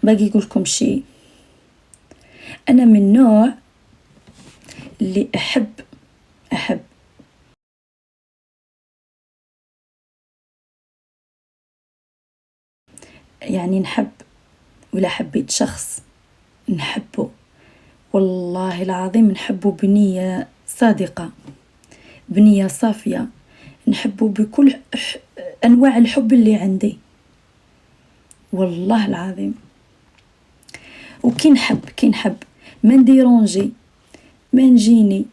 باقي يقولكم شيء. أنا من النوع اللي أحب يعني نحب، ولا حبيت شخص نحبه والله العظيم نحبه بنية صادقة، بنية صافية، نحبه بكل أنواع الحب اللي عندي والله العظيم. وكي نحب ما نديرونجي، ما نجيني،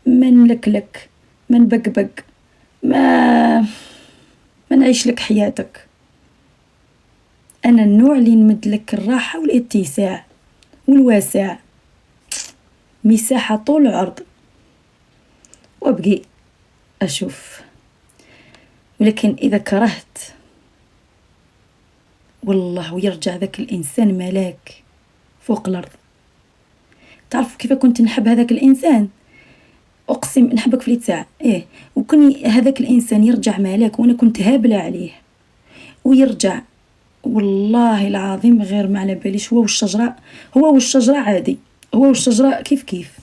ما نلكلك، ما نبقبق، ما نعيش لك حياتك. أنا النوع اللي نمد لك الراحة والاتساع والواسع، مساحة طول عرض، وابقي أشوف. ولكن إذا كرهت والله ويرجع ذاك الإنسان ملاك فوق الأرض. تعرفوا كيف كنت نحب هذاك الإنسان؟ أقسم نحبك في ساعة وكني هذاك الإنسان يرجع ملاك وأنا كنت هابلة عليه ويرجع والله العظيم غير ما على باليش. هو والشجرة عادي، هو والشجرة كيف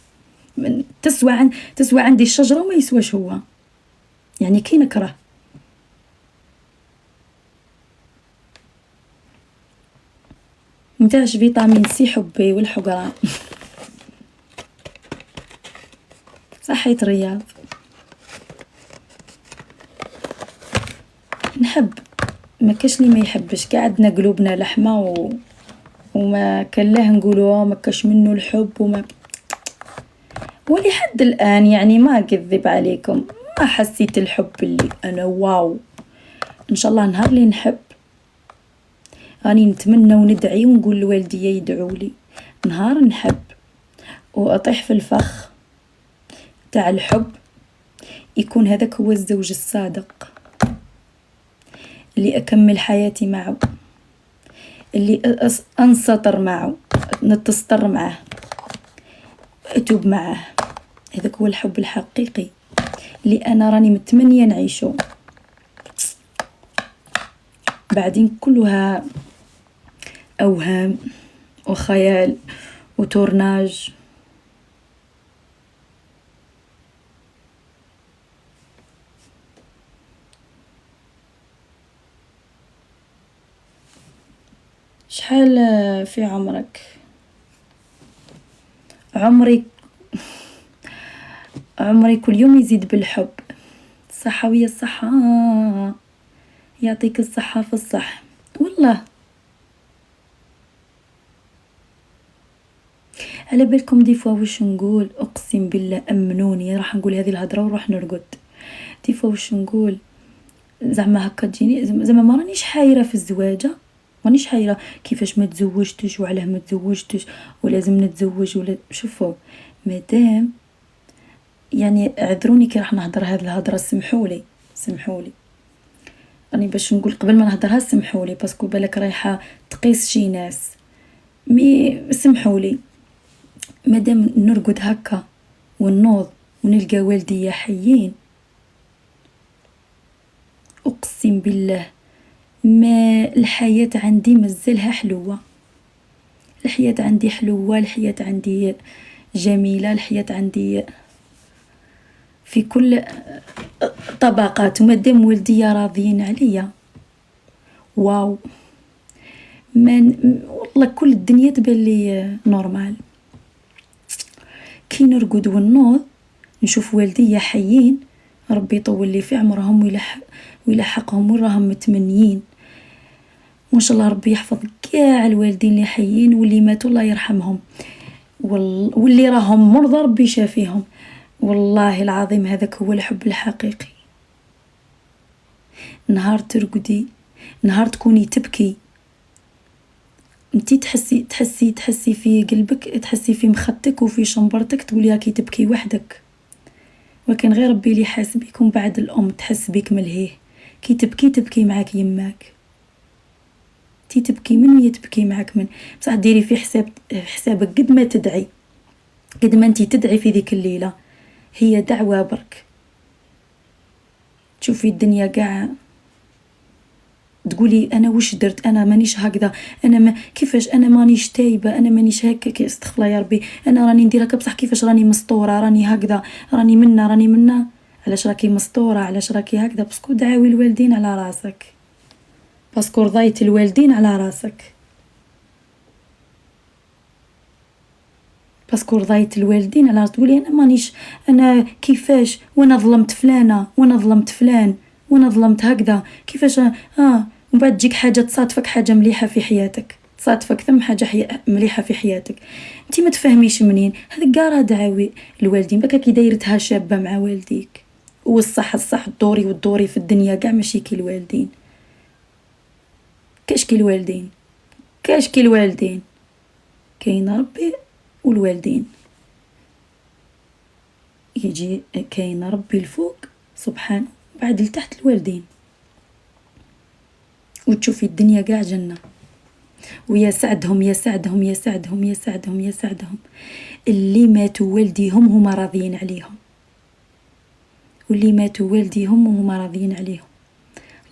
تسوى عندي الشجرة وما يسواش هو، يعني كي نكره. نتاعش فيتامين سي حبي والحقرة صحية رياض. نحب، ما كاش لي ما يحبش، قعدنا قلوبنا لحمة وما كلاه نقولوا ما كاش منه الحب ولحد الآن يعني ما أكذب عليكم ما حسيت الحب اللي أنا واو. إن شاء الله نهار اللي نحب راني نتمنى وندعي ونقول لوالدي يدعوا لي نهار نحب وأطيح في الفخ تاع الحب، يكون هذاك هو الزوج الصادق اللي أكمل حياتي معه، اللي أنسطر معه، نتسطر معه، أتوب معه. هذاك هو الحب الحقيقي اللي أنا راني متمنية نعيشه. بعدين كلها أوهام وخيال وتورناج. شحال في عمرك؟ عمري كل يوم يزيد بالحب. الصحة ويا الصحة، يعطيك الصحة في الصح والله. على بالكم دي فوا وش نقول؟ اقسم بالله امنوني راح نقول هذه الهضره وروح نرقد. دي فوا وش نقول؟ زعما هكا تجيني زعما ما رانيش حايره في الزواجه، مانيش حايره كيفاش ما تزوجتش وعلاه ما تزوجتش ولازم نتزوج ولا. شوفوا مادام يعني اعذروني كي راح نهضر هذه الهضره، سمحولي راني باش نقول قبل ما نهضرها سمحولي باسكو بالك رايحه تقيس شي ناس، مي سمحولي. مادام نرقد هكا ونوض ونلقى والدي حيين، اقسم بالله ما الحياة عندي مازالها حلوة. الحياة عندي حلوة، الحياة عندي جميلة، الحياة عندي في كل طبقات. ومادام والدي راضيين عليا واو، والله كل الدنيا تبان لي نورمال. كي نرقد ونوض نشوف والدي حيين، ربي يطول لي في عمرهم ويلحقهم وين راهم متمنيين. وان شاء الله ربي يحفظ كاع الوالدين اللي حيين واللي ماتوا الله يرحمهم، واللي راهم مرضى ربي يشافيهم. والله العظيم هذاك هو الحب الحقيقي. نهار ترقدي، نهار تكوني تبكي، انتي تحسي في قلبك، تحسي في مخدتك وفي شنبرتك، تقولي هاكي تبكي وحدك، ولكن غير ربي اللي حاسبك. ومن بعد الام تحس بك ملهيه، كي تبكي معاك يماك، تي تبكي من وهي تبكي معاك من. بصح ديري في حسابك قد ما تدعي، قد ما انتي تدعي في ذيك الليله، هي دعوه برك تشوفي الدنيا قاع تقولي انا وش درت، انا مانيش هكذا، انا ما كيفاش، انا مانيش تايبه، انا مانيش هكا، استغفر الله يا ربي، انا راني ندير هكا بصح كيفاش راني مسطوره، راني هكذا، راني منا. علاش راكي مسطوره، علاش راكي هكذا؟ باسكو دعاوي الوالدين على راسك، باسكو رضيت الوالدين على راسك، باسكو رضيت الوالدين على راسك. تقولي انا مانيش، انا كيفاش، وانا ظلمت فلانه، وانا ظلمت فلان، وانا ظلمت هكذا، كيفاش ومن بعد تجيك حاجه تصادفك، حاجه مليحه في حياتك، تصادفك ثم حاجه مليحه في حياتك، انت ما تفهميش منين. هذيك كاع دعاوي الوالدين، بكا كي دايرتها شابه مع والديك. والصح الدوري في الدنيا كاع ماشي كي الوالدين، كاش كي الوالدين، كاين ربي والوالدين، يجي كاين ربي الفوق سبحانه، بعد لتحت الوالدين، وتشوفي الدنيا قاع جنة. ويا سعدهم يا سعدهم يا سعدهم يا سعدهم يا سعدهم اللي ماتوا والديهم هما راضيين عليهم، واللي ماتوا والديهم وهما راضيين عليهم،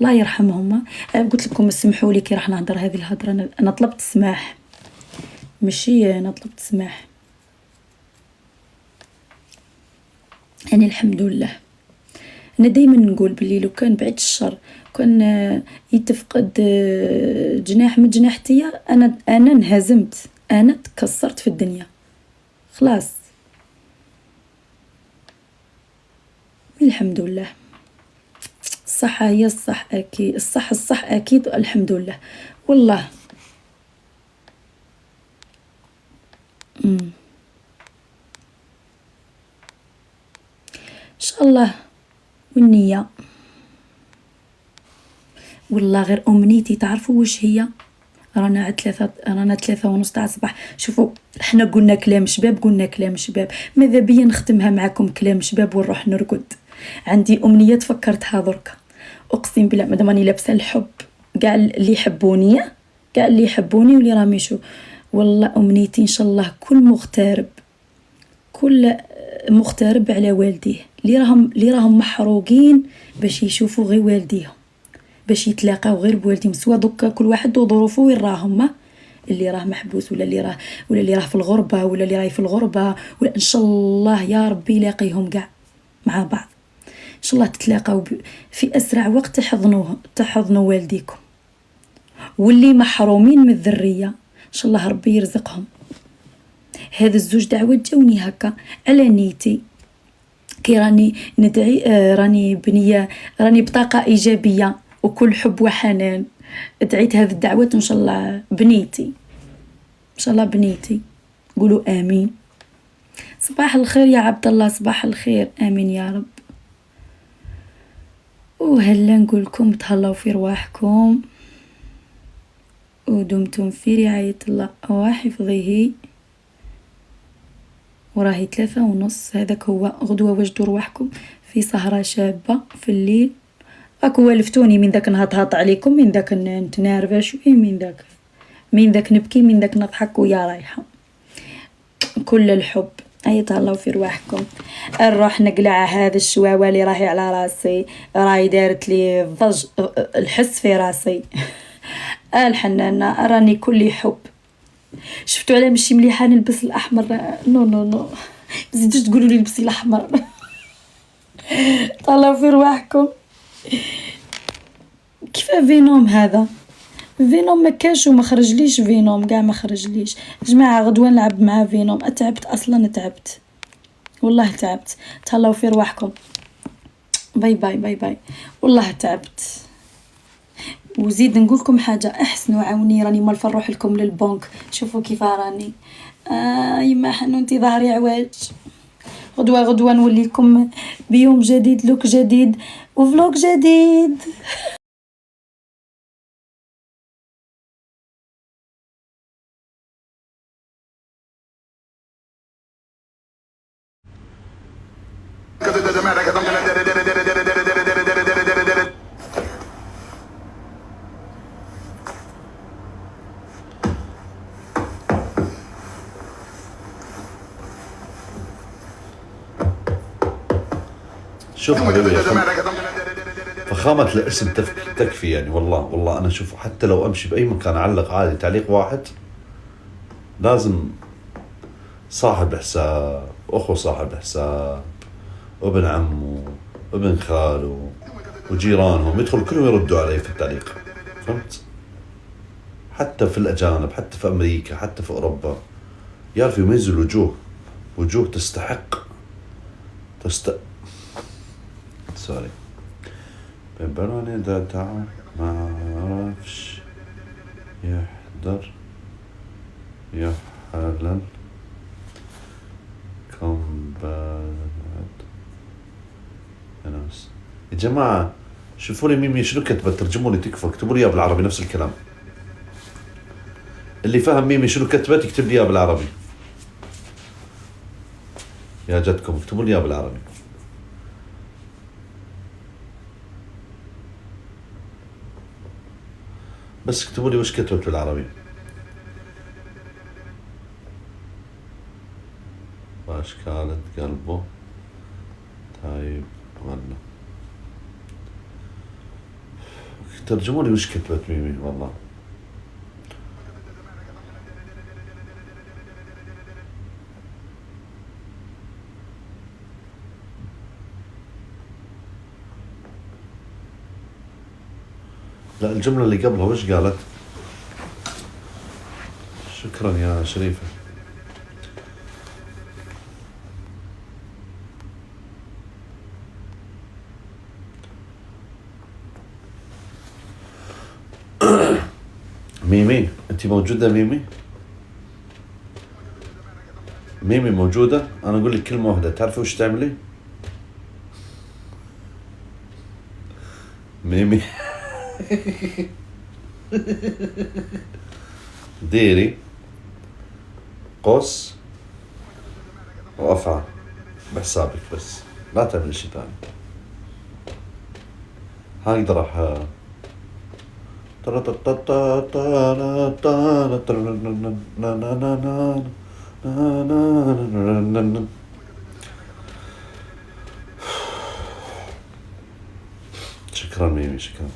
الله يرحمهم. قلت لكم اسمحوا لي كي راح نهضر هذه الهضره، انا طلبت السماح، ماشي انا طلبت السماح. يعني الحمد لله، انا دائما نقول باللي لو كان بعد الشر كان يتفقد جناح من جناحتي، انا انهزمت، انا تكسرت في الدنيا خلاص. الحمد لله، الصحة هي الصح اكيد، الصح اكيد، الحمد لله والله. ان شاء الله، والنية والله. غير امنيتي تعرفوا واش هي؟ رانا 3:30 تاع الصباح. شوفوا احنا قلنا كلام شباب، ماذا بيا نختمها معكم كلام شباب ونروح نرقد. عندي امنيه تفكرتها دركا، اقسم بالله مادام راني لابسه الحب، كاع اللي يحبوني، واللي راهم يشوفوا، والله امنيتي ان شاء الله كل مغترب على والديه اللي راهم محروقين باش يشوفوا غير والديهم، باش يتلاقاو غير بوالديهم. سوا دوكا كل واحد وظروفه وين راهم، اللي راه محبوس ولا اللي راه في الغربه، ولا اللي راهي في الغربه، ولا ان شاء الله يا ربي يلاقيهم كاع مع بعض، ان شاء الله تتلاقاو في اسرع وقت، تحضنوا والديكم. واللي محرومين من الذريه ان شاء الله ربي يرزقهم. هذا الزوج دعوات جاوني هكا على نيتي، كي راني ندعي، راني بطاقه ايجابيه وكل حب وحنان، دعيت هذه الدعوات ان شاء الله بنيتي، قولوا امين. صباح الخير يا عبد الله، صباح الخير، امين يا رب. وهلا نقول لكم تهلاو في رواحكم ودمتم في رعاية الله وحفظه. وراهي 3:30، هذاك هو غدوة وجدوا رواحكم في سهرة شابة في الليل. اكو والفتوني من ذاك نهض عليكم، من ذاك نتنارفش، من ذاك نبكي، من ذاك نضحك، ويا رايحة كل الحب. تهلاو في رواحكم. نروح نقلع هذا الشواوه اللي راهي على راسي، راهي دارت لي ضج، الحس في راسي. الحنانه راني كل حب. شفتوا على مشي مليحه نلبس الاحمر؟ نو بزيدوش تقولوا لي لبسي الاحمر. طلعوا في رواحكم. كيف فينوم هذا؟ فينوم ما كانش وما خرجليش، فينوم كاع ما خرجليش. جماعه غدوه نلعب مع فينوم. تعبت اصلا، تعبت والله، تعبت. تهلاو في رواحكم. باي باي باي باي، والله تعبت. وزيد نقولكم حاجه، احسنوا عاوني، راني مالفه نروح لكم للبنك، شوفوا كيف راني. يما حنونتي ظهري عواج. غدوه نولي لكم بيوم جديد، لوك جديد وفلوق جديد. شوف حبيبي يا فندم، فخامة الاسم تكفي يعني. والله أنا أشوف حتى لو أمشي بأي مكان أعلق عادي تعليق واحد، لازم صاحب حساب، أخو صاحب حساب، وابن عمه، وابن خاله، وجيرانهم يدخل كلهم يردوا علي في التعليق. فهمت؟ حتى في الأجانب، حتى في أمريكا، حتى في أوروبا يعرفوا يميزوا وجوه تستحق سوري بيبروني ده تعال ما عرفش يحضر يحلل كومبات ناس. يا جماعة شوفوا لي ميمي شنو كتبت، ترجموا لي تكفى، اكتبوا لي اياه بالعربي نفس الكلام. اللي فهم ميمي شنو كتبت يكتب لي اياه بالعربي. يا جدكم اكتبوا لي اياه بالعربي. بس اكتبوا لي وش كتبت بالعربي. باش كانت قلبه طيب ولا ترجموا لي وش كتبت ميمي والله. لا الجملة اللي قبلها وش قالت؟ شكرا يا شريفة. ميمي انت موجودة؟ ميمي موجودة؟ انا اقول لك كلمة واحدة، تعرفي وش تعملي؟ ميمي ديري قوس وافعى بحسابك، بس لا تعملي شيء ثاني. هاي راح شكرا ميمي شكرا.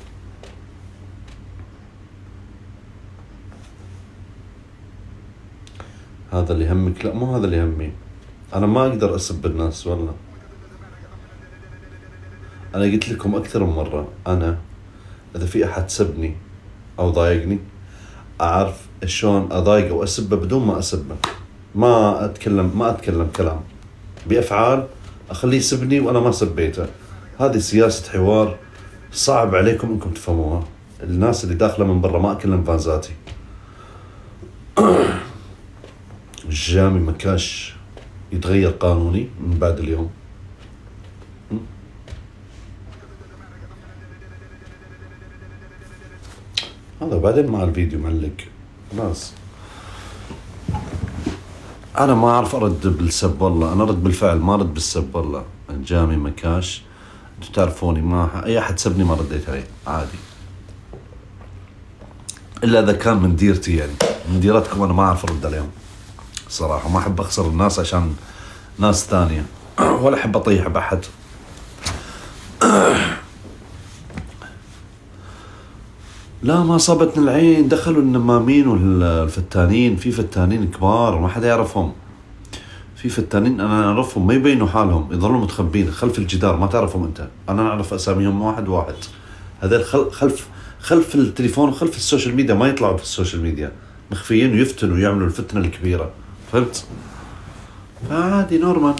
هذا اللي يهمك؟ لا مو هذا اللي يهمني. انا ما اقدر اسب الناس والله. انا قلت لكم اكثر من مرة، انا اذا في احد سبني او ضايقني اعرف شلون اضايقه واسبه بدون ما اسبه. ما اتكلم كلام، بافعال اخليه يسبني وانا ما سبيته. هذه سياسة حوار صعب عليكم انكم تفهموها. الناس اللي داخله من برا، ما اكلم فانزاتي. الجامي مكاش يتغير قانوني من بعد اليوم. هذا بعدين مع الفيديو معلق خلاص. انا ما اعرف ارد بالسب والله، انا ارد بالفعل ما ارد بالسب والله. جامي مكاش انتوا تعرفوني، ما اي احد سبني ما رديت عليه عادي، الا اذا كان من ديرتي يعني. من ديرتكم انا ما اعرف ارد عليهم صراحة. ما احب اخسر الناس عشان ناس ثانية ولا احب اطيح باحد. لا ما صابتني العين. دخلوا النمامين والفتانين، في فتانين كبار ما حدا يعرفهم. في فتانين انا اعرفهم ما يبينوا حالهم، يظلوا متخبين خلف الجدار، ما تعرفهم انت. انا نعرف اساميهم واحد واحد. هذول خلف التليفون وخلف السوشيال ميديا، ما يطلعوا في السوشيال ميديا، مخفيين ويفتنوا ويعملوا الفتنة الكبيرة. فهمت؟ فعادي نورمال.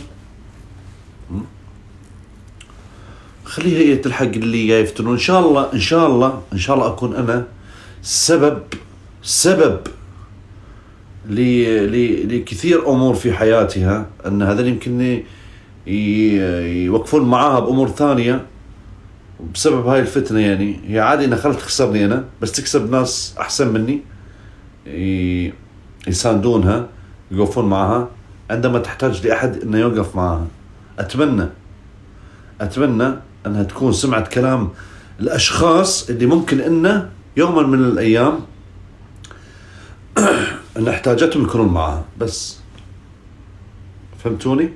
خليها هي تلحق اللي يفتنون. ان شاء الله اكون انا سبب لكثير امور في حياتها، ان هذا يمكن يوقفون معاها بامور ثانية بسبب هاي الفتنة. يعني هي عادي انها خلت تخسرني انا، بس تكسب ناس احسن مني يساندونها يوقفون معها عندما تحتاج لاحد انه يوقف معها. اتمنى انها تكون سمعت كلام الاشخاص اللي ممكن انه يوما من الايام ان احتاجتهم يكونون معها. بس فهمتوني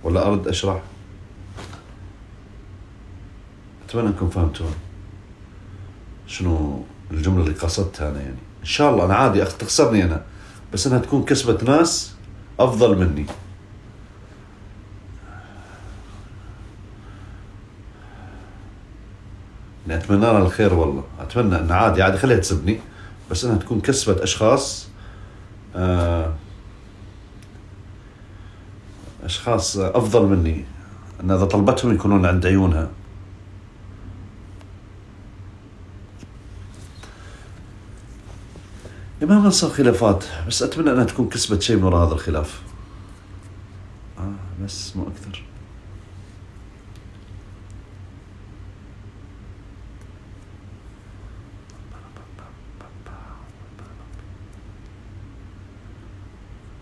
ولا ارد اشرح؟ أتمنى أنكم فهمتون شنو الجملة اللي قصدتها أنا. يعني إن شاء الله أنا عادي تخسرني أنا، بس أنها تكون كسبت ناس أفضل مني. يعني أتمنى لها الخير والله، أتمنى أن عادي خليها تسبني، بس أنها تكون كسبت أشخاص أشخاص أفضل مني، أن إذا طلبتهم يكونون عند عيونها. ما نصير خلافات، بس أتمنى أنها تكون كسبت شيء من وراء هذا الخلاف. بس مو أكثر.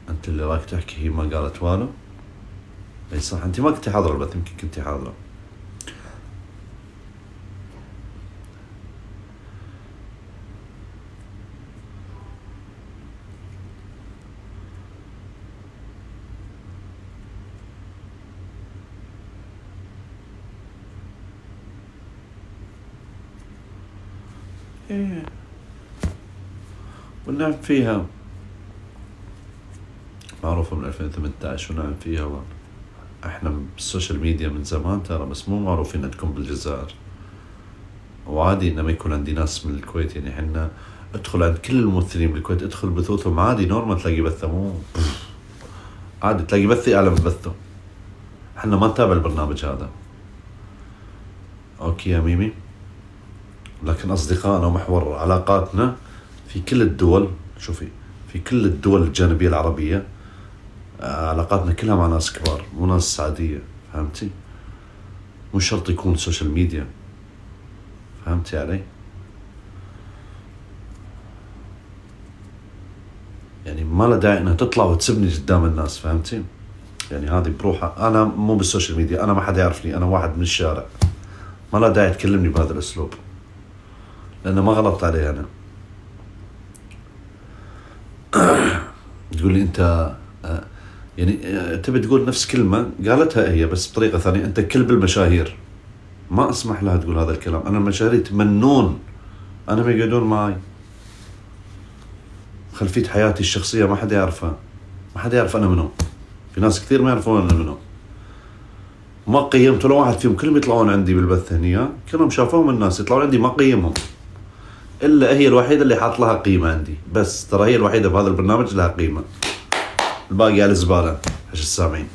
أنت اللي رايك تحكي، هي ما قالت والو. أي صح، أنت ما كنتي حاضرة البث، يمكن كنتي حاضرة. إيه، والنعم فيها معروفة من 2018 ونعم فيها. احنا بالسوشيال ميديا من زمان ترى، بس مو معروفين عندكم بالجزائر. وعادي انما يكون عندي ناس من الكويت، يعني احنا ادخل عند كل الممثلين بالكويت، ادخل بثوثهم عادي نورمال تلاقي بثه، مو عادي تلاقي بثي اعلى من بثه. احنا ما نتابع البرنامج هذا، اوكي يا ميمي، لكن اصدقائنا ومحور علاقاتنا في كل الدول. شوفي، في كل الدول الجانبية العربية علاقاتنا كلها مع ناس كبار، مو ناس عادية. فهمتي؟ مو شرط يكون سوشيال ميديا. فهمتي علي؟ يعني ما له داعي انها تطلع وتسبني قدام الناس. فهمتي؟ يعني هذه بروحها، انا مو بالسوشيال ميديا، انا ما حدا يعرفني، انا واحد من الشارع، ما له داعي تكلمني بهذا الاسلوب، لانه ما غلطت علي انا. تقول لي انت يعني تبي تقول نفس كلمة قالتها هي بس بطريقة ثانية، انت كلب المشاهير. ما اسمح لها تقول هذا الكلام. انا المشاهير يتمنون انا ما يقعدون معي، خلفية حياتي الشخصية ما حدا يعرفها، ما حدا يعرف انا منو. في ناس كثير ما يعرفون انا منو. ما قيمت ولا واحد فيهم، كلهم يطلعون عندي بالبث هني، كلهم شافوهم الناس يطلعون عندي، ما قيمهم الا هي الوحيدة اللي حاط لها قيمة عندي. بس ترى هي الوحيدة بهذا البرنامج لها قيمة، الباقي على الزبالة. ايش السامعين؟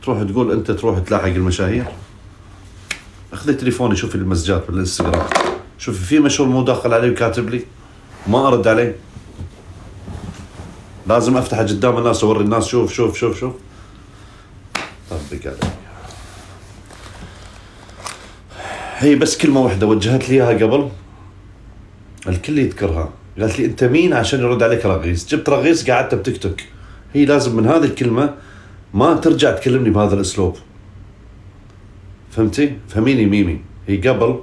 تروح تقول انت تروح تلاحق المشاهير. اخذي تليفوني شوفي المسجات بالانستغرام، شوفي في مشهور مو داخل علي وكاتب لي، ما ارد عليه. لازم افتحه قدام الناس اوري الناس شوف شوف شوف شوف. طبق علي. هي بس كلمة واحدة وجهت لي اياها قبل، الكل يذكرها. قالت لي انت مين عشان يرد عليك رغيص؟ جبت رغيص قعدت بتيك توك. هي لازم من هذه الكلمة ما ترجع تكلمني بهذا الاسلوب. فهمتي؟ فهميني ميمي. هي قبل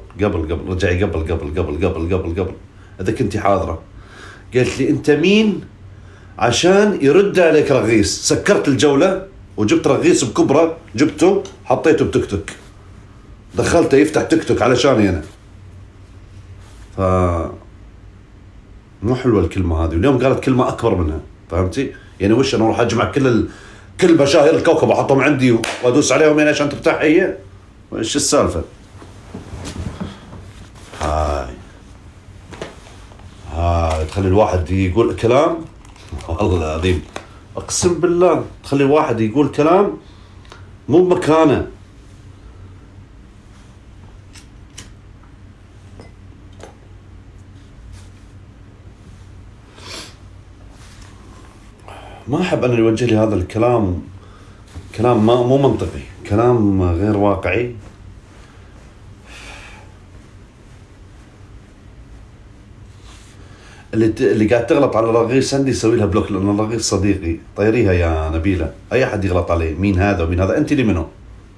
رجعي قبل اذا كنتي حاضرة. قالت لي انت مين عشان يرد عليك رغيص؟ سكرت الجولة وجبت رغيص بكبرة، جبته حطيته بتيك توك، دخلته يفتح تيك توك علشاني انا. مو حلوة الكلمة هذه، واليوم قالت كلمة أكبر منها. فهمتي؟ يعني وش أنا أروح أجمع كل مشاهير الكوكب وأحطهم عندي وأدوس عليهم يعني عشان ترتاح هي؟ وإيش السالفة؟ هاي تخلي الواحد يقول كلام، والله العظيم أقسم بالله تخلي الواحد يقول كلام مو بمكانه. ما أحب أن يوجه لي هذا الكلام، كلام مو منطقي، كلام غير واقعي. اللي قاعد تغلط على رغيص عندي سوي لها بلوك، لأن رغيص صديقي. طيريها يا نبيلة، أي أحد يغلط علي مين هذا ومين هذا، أنت اللي منه،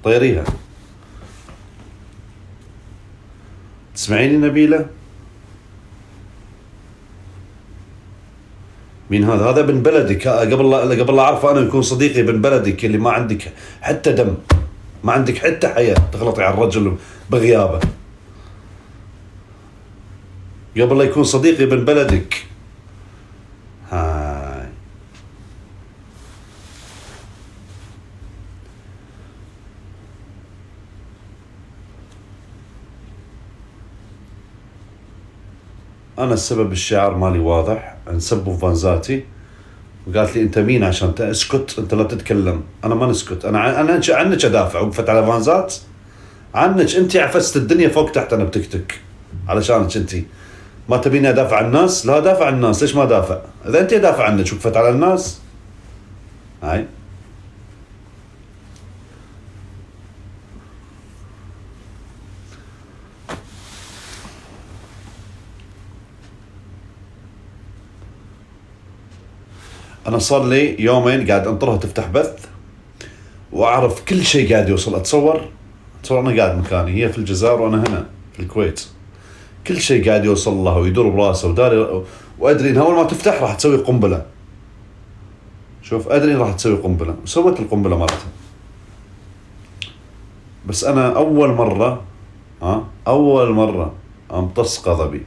طيريها. تسمعيني نبيلة؟ مين هذا؟ هذا ابن بلدك. قبل لا اعرفه انا يكون صديقي ابن بلدك اللي ما عندك حتى دم، ما عندك حتى حياة تغلطي على الرجل بغيابه. قبل لا يكون صديقي ابن بلدك. هاي انا السبب الشعار مالي واضح، نسبوا فانزاتي وقالت لي انت مين عشان اسكت، انت لا تتكلم. انا ما نسكت، انا عنك ادافع. وقفت على فانزات عنك، انت عفست الدنيا فوق تحت انا بتكتك علشانك. انت ما تبيني ادافع عن الناس؟ لا ادافع عن الناس، ليش ما ادافع؟ اذا انت ادافع عنك وقفت على الناس. هاي انا صار لي يومين قاعد انطرها تفتح بث واعرف كل شيء قاعد يوصل. اتصور انا قاعد مكاني، هي في الجزائر وانا هنا في الكويت. كل شيء قاعد يوصل لها ويدور براسه وداري، وادري انها اول ما تفتح راح تسوي قنبله. شوف ادري راح تسوي قنبله، وسوت القنبله مالتها. بس انا اول مره امتص غضبي،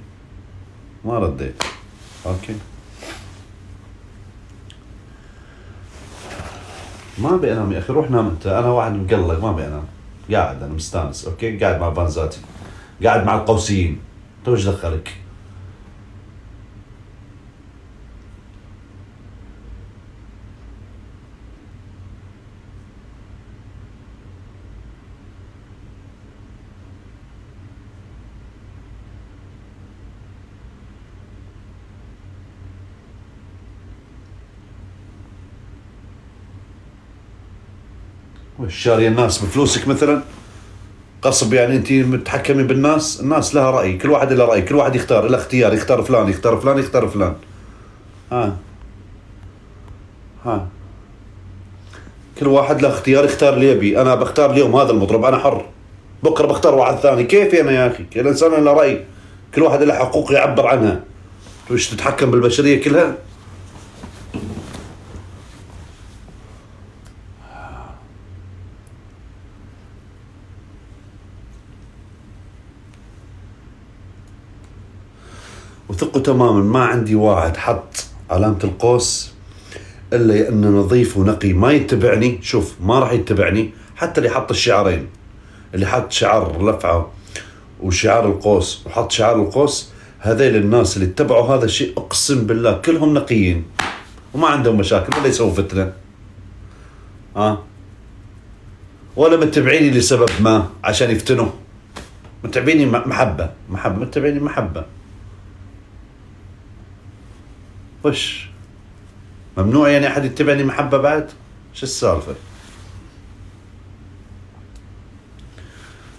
ما رديت. اوكي ما ابي انام يا اخي، روح نام انت. انا واحد مقلق ما ابي انام، قاعد انا مستانس. اوكي قاعد مع فانزاتي، قاعد مع القوسيين، انت وش دخلك؟ وش شاري الناس بفلوسك مثلا؟ قصب يعني انت متحكمي بالناس؟ الناس لها راي، كل واحد له راي، كل واحد يختار، له اختيار، يختار فلان يختار فلان يختار فلان. ها كل واحد له اختيار، يختار اللي يبي. انا بختار اليوم هذا المطرب، انا حر. بكره بختار واحد ثاني، كيفي انا يا اخي؟ الانسان له راي، كل واحد له حقوق يعبر عنها. وش تتحكم بالبشريه كلها؟ وثقوا تماما ما عندي واحد حط علامة القوس إلا أنه نظيف ونقي ما يتبعني. شوف ما راح يتبعني حتى اللي حط الشعارين، اللي حط شعار لفعة وشعار القوس وحط شعار القوس، هذيل الناس اللي اتبعوا هذا الشيء أقسم بالله كلهم نقيين وما عندهم مشاكل ولا يسووا فتنة. ولا متبعيني لسبب ما عشان يفتنوا، متبعيني محبة متبعيني محبة. وش ممنوع يعني احد يتبعني محبة بعد؟ شو السالفة؟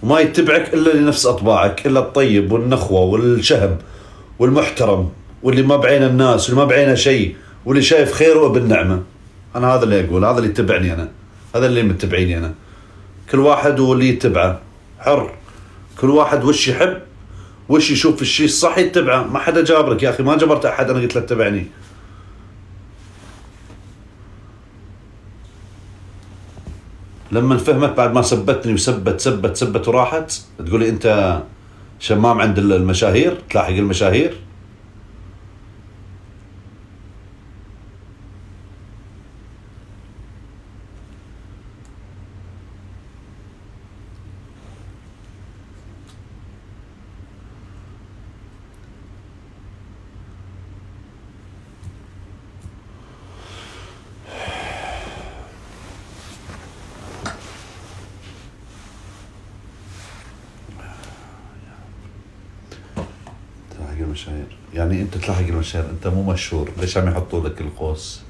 وما يتبعك الا لنفس اطباعك، الا الطيب والنخوة والشهم والمحترم واللي ما بعين الناس واللي ما بعينه شيء واللي شايف خيره بالنعمة. انا هذا اللي اقول، هذا اللي يتبعني انا، هذا اللي متبعيني انا. كل واحد واللي يتبعه حر، كل واحد وش يحب وش يشوف الشيء الصح يتبعه. ما حدا جابرك يا اخي، ما جبرت احد انا قلت له اتبعني. لما فهمت بعد ما سبتني وسبت وراحت تقولي انت شمام عند المشاهير، تلاحق المشاهير. المشاهير يعني انت تلاحق المشاهير، انت مو مشهور، ليش عم يحطوا لك القوس؟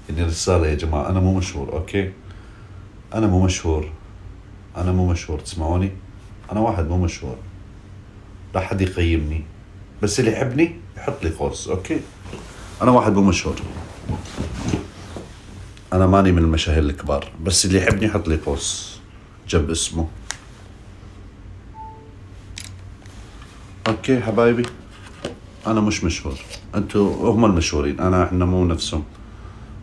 يعني رسالة يا جماعة، انا مو مشهور. اوكي انا مو مشهور تسمعوني؟ انا واحد مو مشهور، لا حد يقيمني، بس اللي يحبني يحط لي قوس. اوكي انا واحد مو مشهور، انا ماني من المشاهير الكبار، بس اللي يحبني يحط لي قوس جنب اسمه. اوكي حبايبي، انا مش مشهور، انتوا هم المشهورين، احنا مو نفسهم.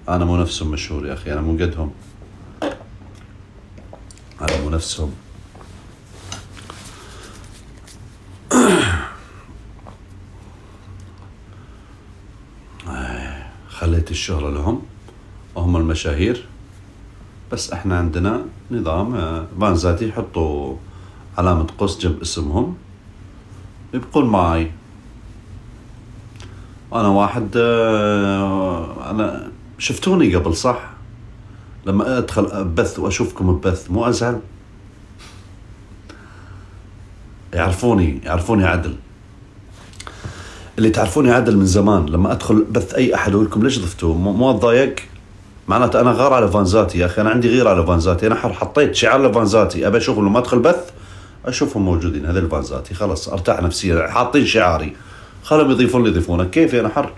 انا مو نفسهم مشهور يا اخي، انا مو قدهم، انا مو نفسهم. خليت الشهرة لهم وهم المشاهير، بس احنا عندنا نظام فانزاتي يحطوا علامة قوس جنب اسمهم يبقون معي. انا واحد انا شفتوني قبل صح؟ لما ادخل بث واشوفكم ببث مو ازعل؟ يعرفوني عدل، اللي تعرفوني عدل من زمان. لما ادخل بث اي احد اقول لكم ليش ضفتوه، مو اتضايق، معناته انا غار على فانزاتي يا اخي، انا عندي غير على فانزاتي، انا حطيت شعار لفانزاتي ابي اشوفهم لما ادخل بث اشوفهم موجودين، هذول الفانزاتي خلاص ارتاح نفسيا، حاطين شعاري، خلهم يضيفون لي يضيفونه، كيفي انا حر،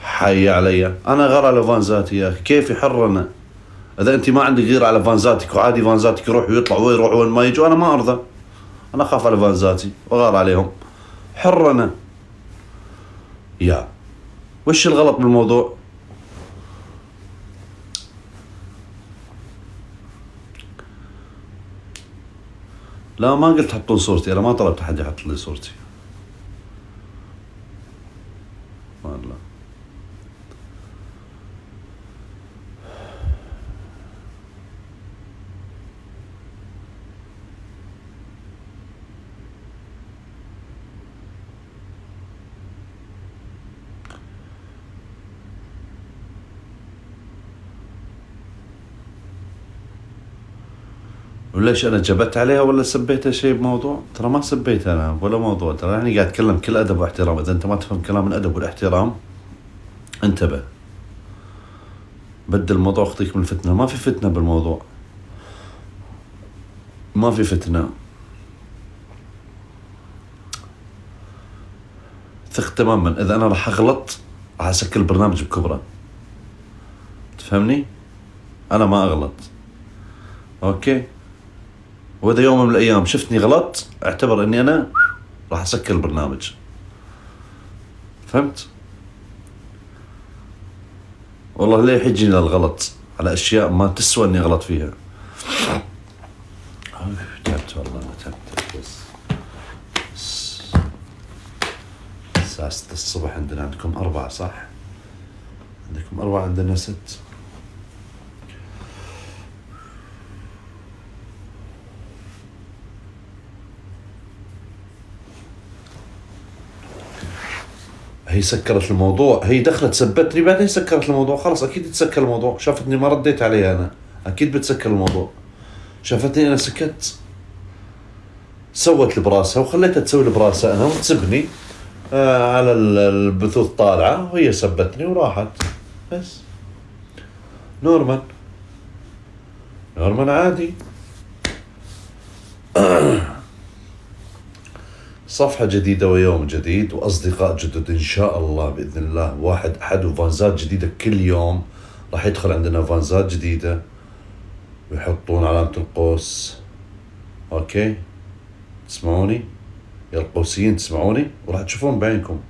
حي علي، انا غار على فانزاتي يا اخي، كيفي حر انا. اذا انت ما عندك غير على فانزاتك وعادي فانزاتك يروح ويطلع ويروح وين ما يجوا، انا ما ارضى، انا اخاف على فانزاتي وغار عليهم، حر انا. يا وش الغلط بالموضوع؟ لا ما قلت حطون صورتي، انا ما طلبت احد يحط لي صورتي والله. وليش انا جبت عليها ولا سبيتها شيء بموضوع؟ ترى ما سبيت انا ولا موضوع، ترى انا قاعد اتكلم كل ادب واحترام. اذا انت ما تفهم كلام الادب والاحترام انتبه، بدل الموضوع اخطيك من الفتنه. ما في فتنه بالموضوع، ما في فتنه، ثق تماما. اذا انا راح اغلط راح اسكر البرنامج بكبره، تفهمني؟ انا ما اغلط، اوكي؟ واذا يوم من الايام شفتني غلط اعتبر اني انا راح اسكر البرنامج، فهمت؟ والله ليه يحجيني الغلط على اشياء ما تسوى اني غلط فيها. تعبت والله، انا تعبت. بس الساعة 6 الصبح عندنا، عندكم 4 صح؟ عندكم 4 عندنا 6. هي سكرت الموضوع، هي دخلت سبتني بعدين سكرت الموضوع، خلاص اكيد تسكر الموضوع، شافتني ما رديت عليها انا اكيد بتسكر الموضوع، شافتني انا سكت سوت لي براسها وخليتها تسوي لي براسها انا وتسبني على البثوث طالعه، وهي سبتني وراحت، بس نورمال عادي. صفحة جديدة ويوم جديد وأصدقاء جدد إن شاء الله بإذن الله، واحد أحد وفانزات جديدة كل يوم راح يدخل عندنا فانزات جديدة ويحطون علامة القوس. أوكي تسمعوني يا القوسيين، تسمعوني وراح تشوفون بعينكم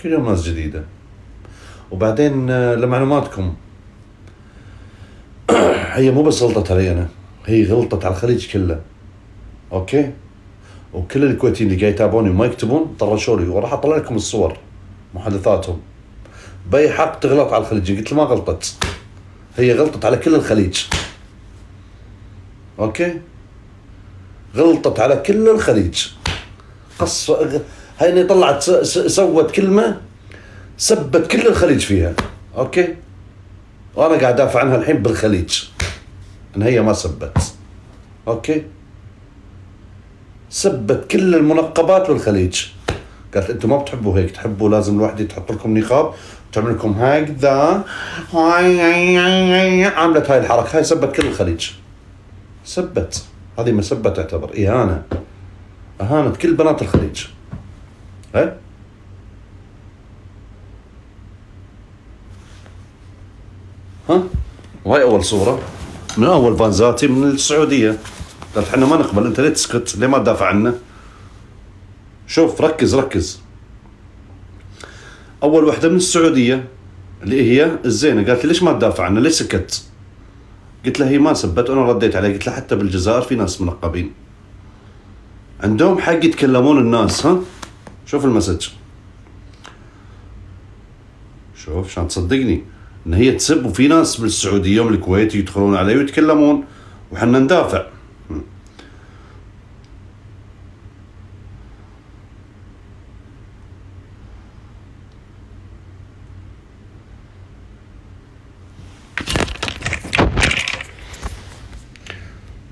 كل يوم ناس جديدة. وبعدين لمعلوماتكم هي مو بس غلطت علي أنا، هي غلطت على الخليج كله، أوكي؟ وكل الكويتيين اللي قاعد يتابعوني وما يكتبون طرشوا لي، وراح اطلع لكم الصور محادثاتهم. باي حق تغلط على الخليج؟ قلت له ما غلطت، هي غلطت على كل الخليج، اوكي؟ غلطت على كل الخليج، هيني طلعت سوت كلمة سبت كل الخليج فيها، اوكي؟ وانا قاعد ادافع عنها الحين بالخليج ان هي ما سبت، اوكي؟ سبت كل المنقبات بالخليج، قالت انتم ما بتحبوا هيك، تحبوا لازم الوحده تحط لكم نقاب وتعمل لكم هكذا، عملت هاي الحركه، هاي سبت كل الخليج، سبت، هذه مسبه تعتبر اهانه، اهانت كل بنات الخليج. ها وهي اول صوره من اول فانزاتي من السعوديه، قالت احنا ما نقبل، انت ليه تسكت؟ ليه ما تدافع عنا؟ شوف ركز اول وحده من السعوديه اللي هي الزينه قالت لي ليش ما تدافع عنها؟ ليش سكت؟ قلت لها هي ما سبت، انا رديت عليها قلت لها حتى بالجزائر في ناس منقبين عندهم حق يتكلمون الناس. ها شوف المسج، شوف عشان تصدقني ان هي تسب، وفي ناس بالسعوديه ومن الكويت يدخلون علي ويتكلمون وحنا ندافع.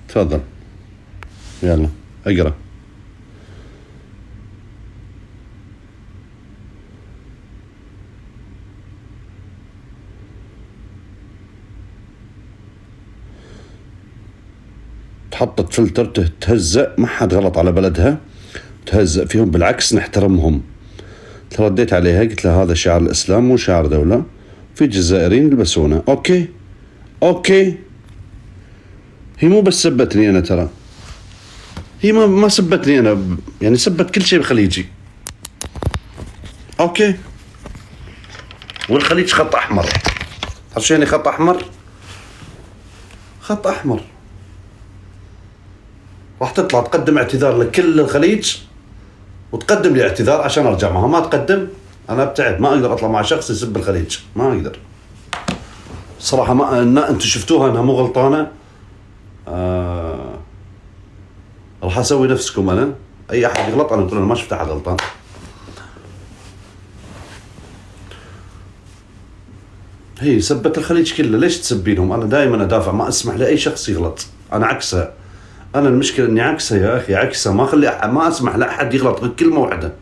تفضل يلا اقرا. تحطت فلتر تهزأ، ما حد غلط على بلدها تهزأ فيهم، بالعكس نحترمهم. ترديت عليها قلت لها هذا شعار الإسلام مو شعار دولة، في جزائريين يلبسونه. اوكي هي مو بس سبتني انا، ترى هي ما سبتني انا، يعني سبت كل شيء بخليجي. اوكي والخليج خط احمر، تعرف شو يعني خط احمر؟ خط احمر. راح تطلع تقدم اعتذار لكل الخليج وتقدم لي اعتذار عشان ارجع معها. ما تقدم انا ابتعد، ما اقدر اطلع مع شخص يسب الخليج، ما اقدر صراحه. ما انتم شفتوها انها مو غلطانه، راح اسوي نفسكم. انا اي احد يغلط انا اقول انا ما شفت احد غلطان. هي سبت الخليج كله، ليش تسبينهم؟ انا دائما ادافع، ما اسمح لاي شخص يغلط، انا عكسها. انا المشكله اني عكسها يا اخي، عكسها، ما اسمح لاحد يغلط غير كلمه واحده.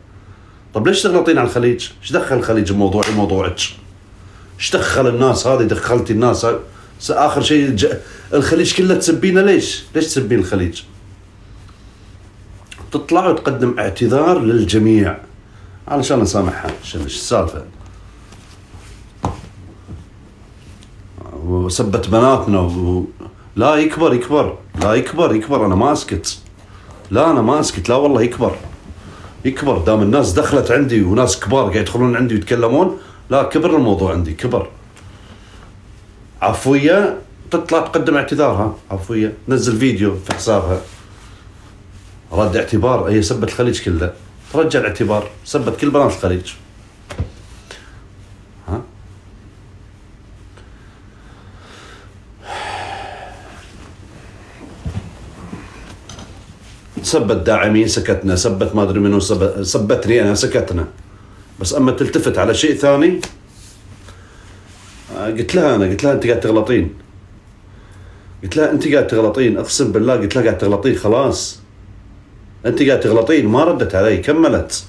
طب ليش تغلطين على الخليج؟ ايش دخل الخليج بموضوعي وموضوعك؟ ايش دخل الناس هذه؟ دخلتي الناس اخر شيء الخليج كله تسبينه. ليش تسبين الخليج؟ تطلع وتقدم اعتذار للجميع علشان اسامحها. ايش السالفه؟ وسبت بناتنا لا يكبر لا يكبر. انا ما اسكت، لا انا ما اسكت، لا والله يكبر دام الناس دخلت عندي وناس كبار قاعد يدخلون عندي ويتكلمون. لا كبر الموضوع عندي، كبر. عفوية تطلع تقدم اعتذارها، عفوية نزل فيديو في حسابها رد اعتبار. هي سبت الخليج كله، ترجع الاعتبار، سبت كل بنات الخليج. ها سبت داعمين سكتنا، سبت ما ادري منو سبتني انا سكتنا. بس اما تلتفت على شيء ثاني، قلت لها انت قاعد تغلطين. قلت لها انت قاعد تغلطين، اقسم بالله قلت لها قاعد تغلطين، خلاص انت قاعد تغلطين. ما ردت علي، كملت.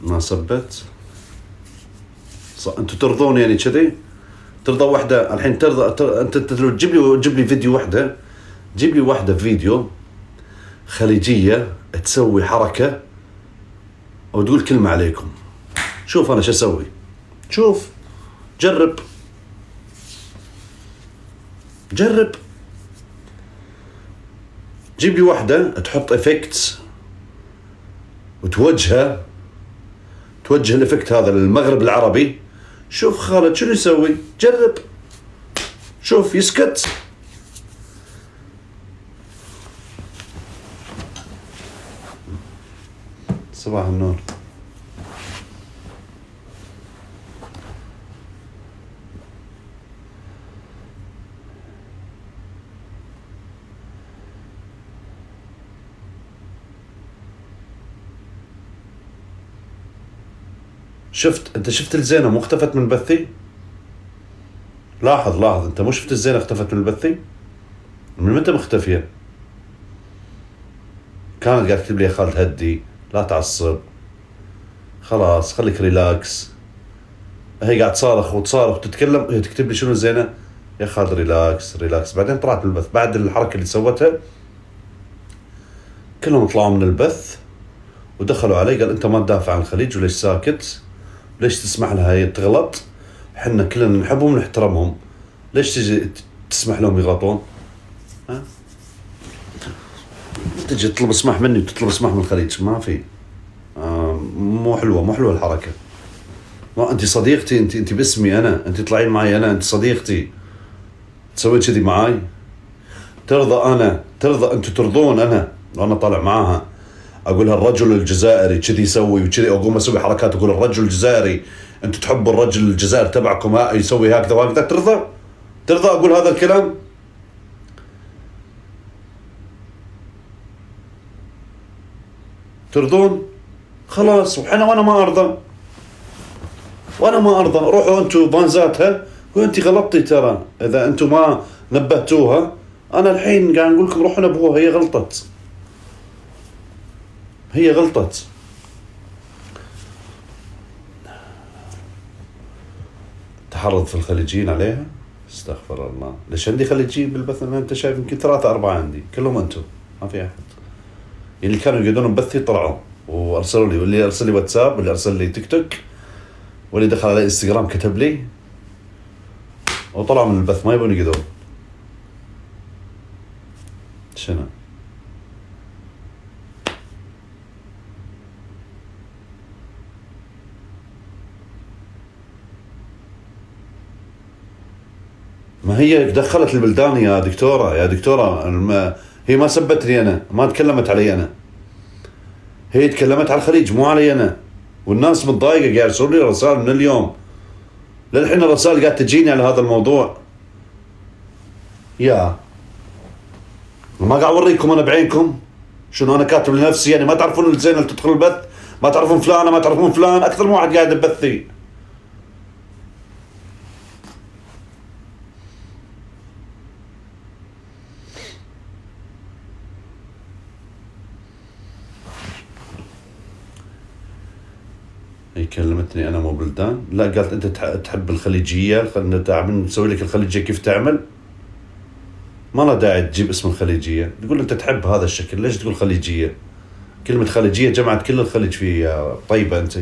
ما سبت. انتوا ترضون يعني كذي؟ ترضى وحده الحين ترضى انت تجيب لي فيديو وحده، جيب لي وحده فيديو خليجيه تسوي حركه او تقول كلمه عليكم. شوف انا شو اسوي، شوف جرب جيب لي وحده تحط افكت وتوجه الافكت هذا للمغرب العربي. شوف خالد شنو يسوي، جرب شوف يسكت. صباح النور. انت شفت الزينة مو اختفت من بثي؟ لاحظ انت مو شفت الزينة اختفت من بثي؟ من متى مختفية؟ كانت قاعد تكتب لي يا خالد هدي، لا تعصب، خلاص خليك ريلاكس. هي قاعد تصارخ وتتكلم، هي تكتب لي شنو الزينة؟ يا خالد ريلاكس. بعدين طلعت من البث بعد الحركة اللي سوتها، كلهم طلعوا من البث ودخلوا علي قال انت ما تدافع عن الخليج وليش ساكت؟ ليش تسمح لها هي تغلط؟ حنا كلنا نحبهم ونحترمهم، ليش تجي تسمح لهم يغلطون؟ ها؟ تجي تطلب اسمح مني وتطلب اسمح من الخليج، ما في. مو حلوة الحركة. ما انت صديقتي، انت باسمي انا، انت تطلعين معي انا، انت صديقتي، تسوي كذي معاي؟ ترضى انتوا ترضون انا وانا طالع معاها اقول الرجل الجزائري كذي يسوي وكذي، اقوم اسوي حركات اقول الرجل الجزائري، انتوا تحبوا الرجل الجزائري تبعكم يسوي هكذا وهكذا، ترضى اقول هذا الكلام؟ ترضون؟ خلاص. وانا ما ارضى. روحوا انتوا بانزاتها وانتي غلطتي، ترى اذا انتوا ما نبهتوها انا الحين قاعد نقول لكم روحوا نبهوها، هي غلطت. تحرض في الخليجيين عليها، استغفر الله. ليش عندي خليجيين بالبث؟ انت شايف يمكن 3-4 عندي، كلهم انتم، ما في احد. اللي كانوا يقعدون ببثي طلعوا وارسلوا لي، واللي ارسل لي واتساب، واللي ارسل لي تيك توك، واللي دخل على انستغرام كتب لي وطلعوا من البث، ما يبون يقعدون. شنو؟ ما هي دخلت البلدان يا دكتورة، هي ما سبتني أنا، ما تكلمت علي أنا، هي تكلمت على الخليج مو علي أنا. والناس متضايقة، قاعد يرسلوا لي رسائل من اليوم للحين، الرسائل قاعد تجيني على هذا الموضوع. ما قاعد أوريكم أنا بعينكم شنو أنا كاتب لنفسي، يعني ما تعرفون الزين اللي تدخل البث، ما تعرفون فلانة، ما تعرفون فلان، أكثر من واحد قاعد يبثي. هي كلمتني أنا مو بلدان، لا قالت أنت تحب الخليجية، خلنا نسوي لك الخليجية كيف تعمل. ما له داعي تجيب اسم الخليجية، تقول أنت تحب هذا الشكل، ليش تقول خليجية؟ كلمة خليجية جمعت كل الخليج في طيبة أنت.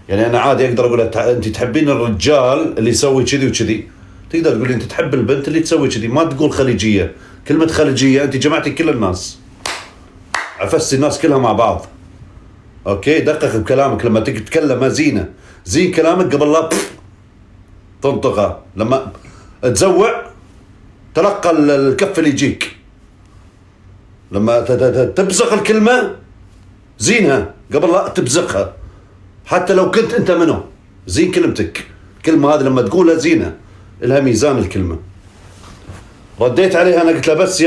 يعني أنا عادي أقدر أقول أنت تحبين الرجال اللي يسوي كذي وكذي، تقدر تقول أنت تحب البنت اللي تسوي كذي، ما تقول خليجية. كلمة خليجية أنت جمعتي كل الناس، عفستي الناس كلها مع بعض. اوكي، دقق بكلامك لما تيجي تتكلم، زين كلامك قبل لا تنطقه. لما تزوع تلقى الكف اللي يجيك، لما تبزق الكلمة زينها قبل لا تبزقها، حتى لو كنت انت منه زين كلمتك. الكلمة هذه لما تقولها زينة، لها ميزان الكلمة. رديت عليها انا قلت لها بس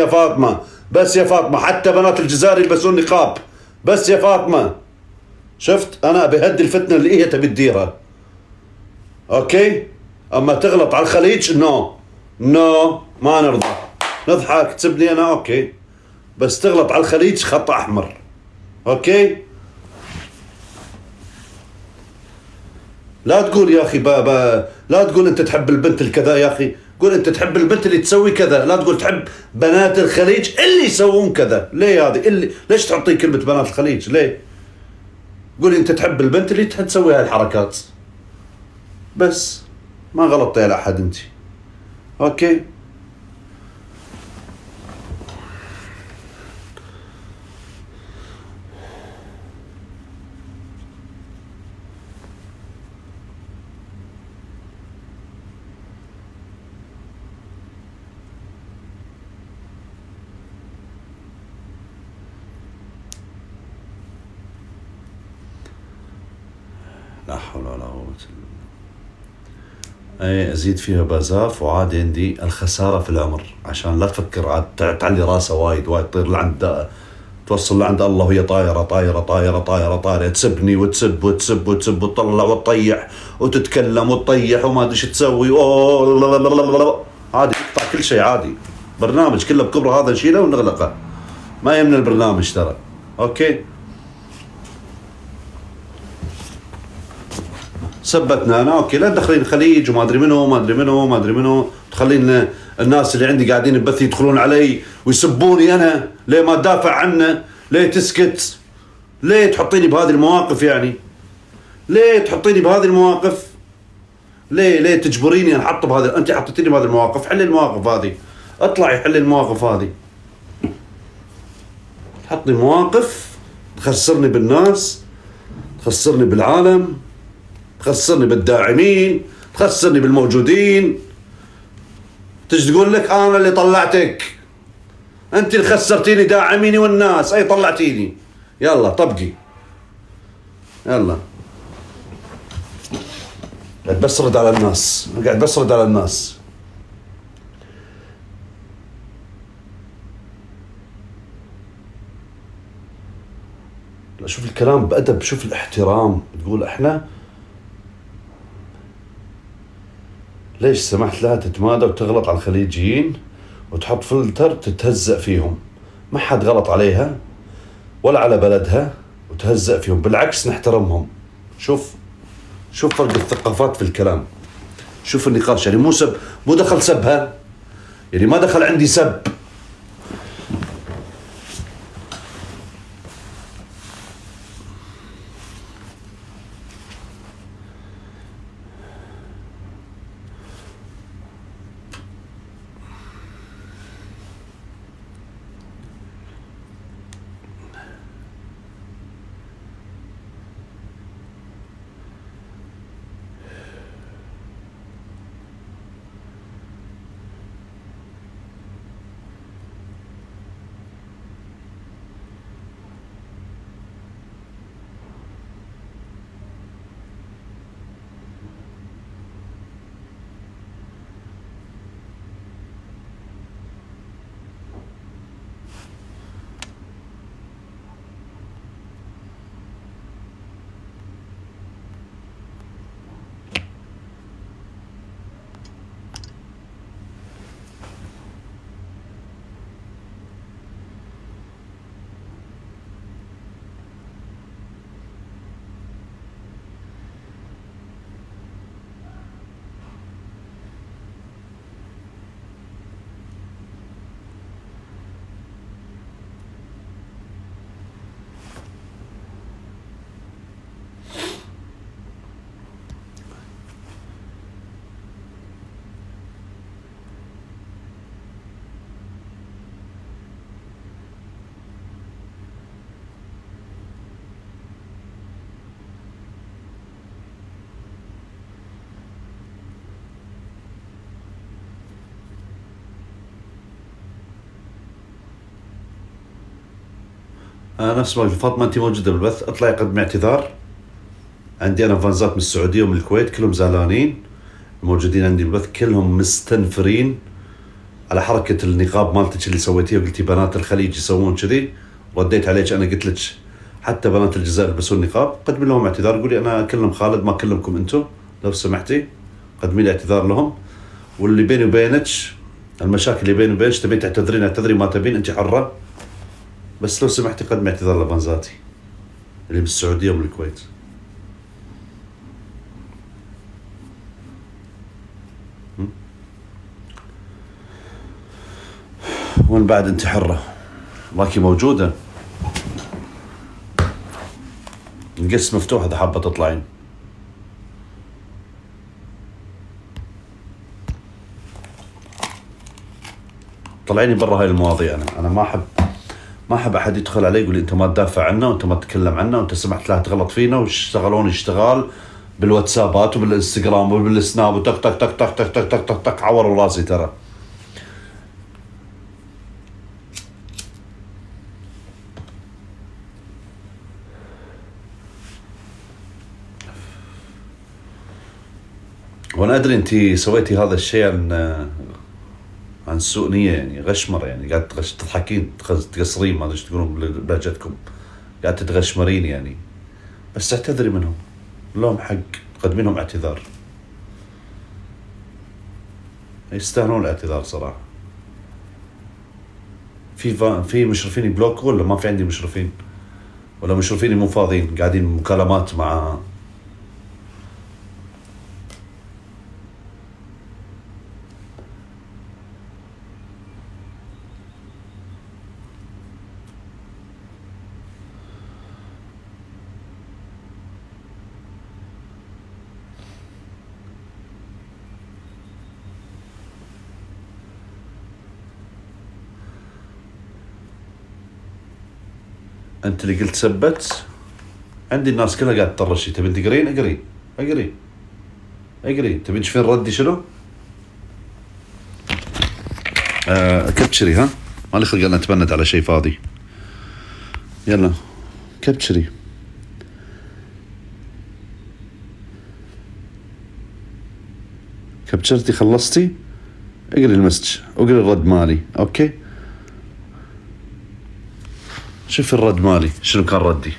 يا فاطمة، حتى بنات الجزائر يلبسون نقاب، بس يا فاطمة. شفت، انا بهدي الفتنه اللي هي تبي تديرها. اوكي، اما تغلط على الخليج نو ما نرضى، نضحك تسبني انا اوكي، بس تغلط على الخليج خط احمر. اوكي، لا تقول يا اخي لا تقول انت تحب البنت الكذا، يا اخي قول انت تحب البنت اللي تسوي كذا، لا تقول تحب بنات الخليج اللي يسوون كذا. ليه هذه ليش تعطي كلمه بنات الخليج؟ ليه؟ قولي انت تحب البنت اللي تسوي هاي الحركات بس، ما غلطتي على احد انت. اوكي، لا حول ولا قوة الا بالله. ازيد فيها بازاف، وعادي عندي الخسارة في العمر، عشان لا تفكر عاد تعلي راسه وايد تطير لعند، توصل لعند الله وهي طايرة تسبني وتسب وتطلع وتطيح وتتكلم وتطيح وما ادري ايش تسوي. عادي يقطع كل شيء عادي، برنامج كله بكبره هذا نشيله ونغلقه، ما يمنع البرنامج ترى. اوكي، سبتنا انا اوكي، لا تدخلين الخليج وما ادري منو تخلين الناس اللي عندي قاعدين ببث يدخلون علي ويسبوني انا. ليه ما تدافع عنه؟ ليه تسكت؟ ليه تحطيني بهذه المواقف؟ يعني ليه تحطيني بهذه المواقف؟ ليه تجبريني ان احط بهذه؟ انت حطيتيني بهذه المواقف، حلي المواقف هذه، اطلعي حلي المواقف هذه. حطني مواقف تخسرني بالناس، تخسرني بالعالم، تخسرني بالداعمين، تخسرني بالموجودين. تجي تقول لك انا اللي طلعتك، انت اللي خسرتيني داعميني والناس، اي طلعتيني. يلا طبقي، يلا. قاعد بسرد على الناس، قاعد بسرد على الناس. لا شوف الكلام بأدب، شوف الاحترام. تقول احنا ليش سمحت لها تتمادى وتغلط على الخليجيين وتحط فلتر تتهزأ فيهم؟ ما حد غلط عليها ولا على بلدها وتهزأ فيهم، بالعكس نحترمهم. شوف فرق الثقافات في الكلام. شوف النقاش، يعني مو سب، مو دخل سبها، يعني ما دخل عندي سب. نفس ما فاطمة انت موجودة بالبث، اطلعي قدمي اعتذار. عندي انا فانزات من السعودية ومن الكويت كلهم زعلانين، الموجودين عندي بالبث كلهم مستنفرين على حركة النقاب مالتك اللي سويتيها وقلتي بنات الخليج يسوون كذي. رديت عليك انا قلت لك حتى بنات الجزائر يلبسون نقاب. قدمي لهم اعتذار، قولي انا اكلم خالد ما اكلمكم انتم، لو سمحتي قدمي لي اعتذار لهم. واللي بيني وبينك المشاكل اللي بيني وبينك تبين تعتذرين اعتذري، ما تبين انت حرة، بس لو سمحتي قدمي اعتذار لفانزاتي اللي بالسعودية ومن الكويت. وين بعد انت حرة، راكي موجودة، القس مفتوح اذا حابة تطلعين. طلعيني برا هاي المواضيع. انا ما احب احد يدخل علي يقول لي انت ما تدافع عنا وانت ما تتكلم عنا وانت سمحت لها تغلط فينا واشتغلون اشتغال بالواتسابات وبالانستغرام وبالسناب وتك تك تك تك تك تك تك تك تك. عوروا راسي ترى. وانا ادري انت سويتي هذا الشيء عن سوء نية، يعني غشمر، يعني قاعد تضحكين تقصرين، ما ادري ايش تقولون بلهجتكم، قاعد تتغشمرين يعني. بس اعتذري منهم، لهم حق تقدمين لهم اعتذار، يستاهلون الاعتذار صراحة. في مشرفين يبلوك ولا ما في عندي مشرفين؟ ولا مشرفيني مو فاضيين قاعدين مكالمات مع انت اللي قلت سبت. عندي الناس كلها قاعد تطرشي. تبي تقرين؟ اقري. تبي تشوفين ردي شنو؟ كبشري. ها مالي خلق انا اتبند على شيء فاضي. يلا كبشري. كبشرتي خلصتي؟ اقري المسج واقري الرد مالي. اوكي شوف الرد مالي شنو كان ردي.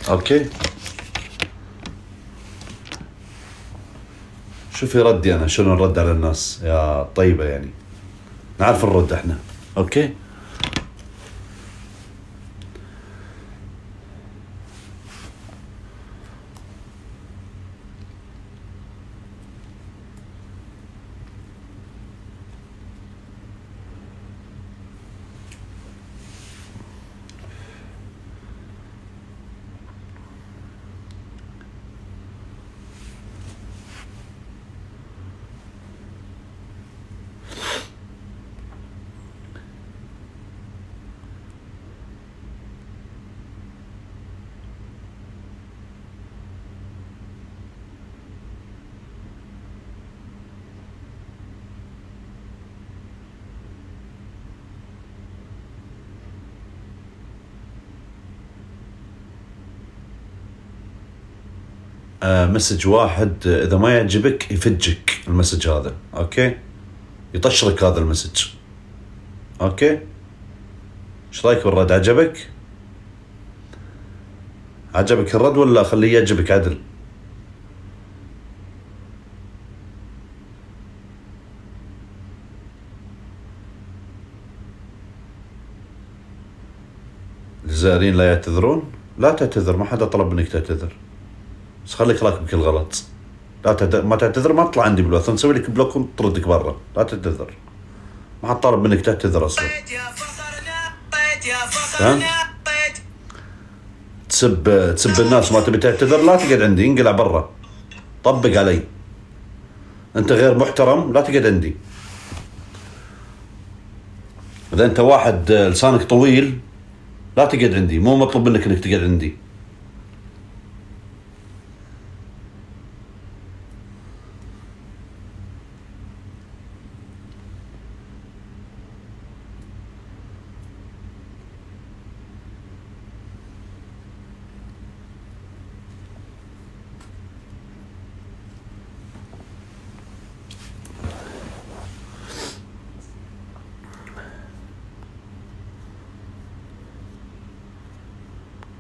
اوكي شوفي ردي انا شنو الرد على الناس يا طيبة. يعني نعرف الرد احنا. اوكي مسج واحد اذا ما يعجبك يفجك المسج هذا. اوكي يطشرك هذا المسج. اوكي ايش رايك بالرد؟ عجبك الرد ولا خليه يعجبك عدل؟ الزائرين لا يعتذرون. لا تعتذر، ما حدا طلب منك تعتذر، بس خليك راكب كل غلط. ما تعتذر، ما تطلع عندي بالوث، نسوي لك بلوك ونطردك برا. لا تعتذر، ما حد طالب منك تعتذر اصلا. فهمت؟ تسب الناس وما تبي تعتذر، لا تقعد عندي، انقلع برا. طبق علي، انت غير محترم، لا تقعد عندي. اذا انت واحد لسانك طويل لا تقعد عندي، مو مطلوب منك انك تقعد عندي.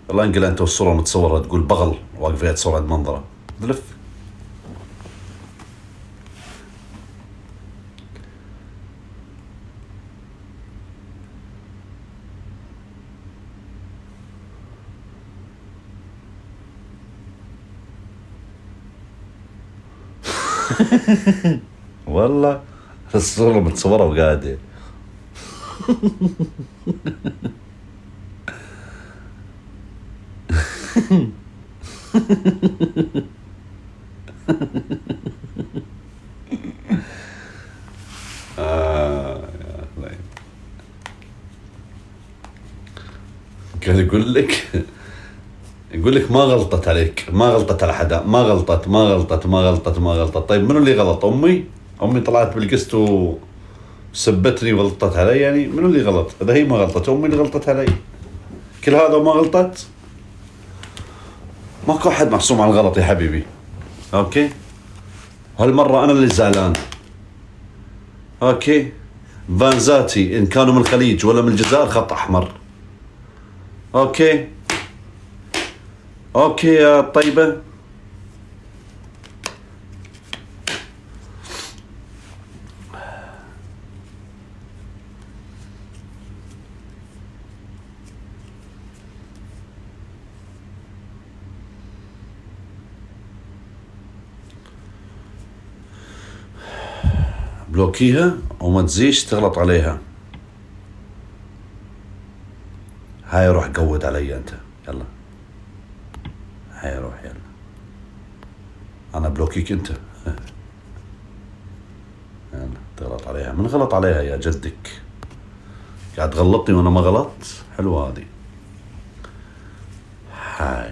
والله انقل انت والصورة متصورة تقول بغل واقف فيها تصور عند منظره. ذلف. والله الصورة متصورة وقاعدة. كان يقول لك ما غلطت عليك، ما غلطت على حدا، ما غلطت. طيب منو اللي غلط؟ امي طلعت بالقسط وسبتني وغلطت علي، يعني منو اللي غلط؟ اذا هي ما غلطت امي اللي غلطت علي. كل هذا وما غلطت. ماكو احد محسوم على الغلط يا حبيبي. اوكي هالمرة انا اللي زعلان. اوكي فانزاتي ان كانوا من الخليج ولا من الجزائر خط احمر. اوكي يا طيبة. بلوكيها وما تزيش تغلط عليها. هاي روح قود علي انت، يلا هاي روح يلا. انا بلوكيك انت. يلا تغلط عليها. من غلط عليها يا جدك؟ قاعد تغلطني وانا ما غلطت؟ حلوة هذه. هاي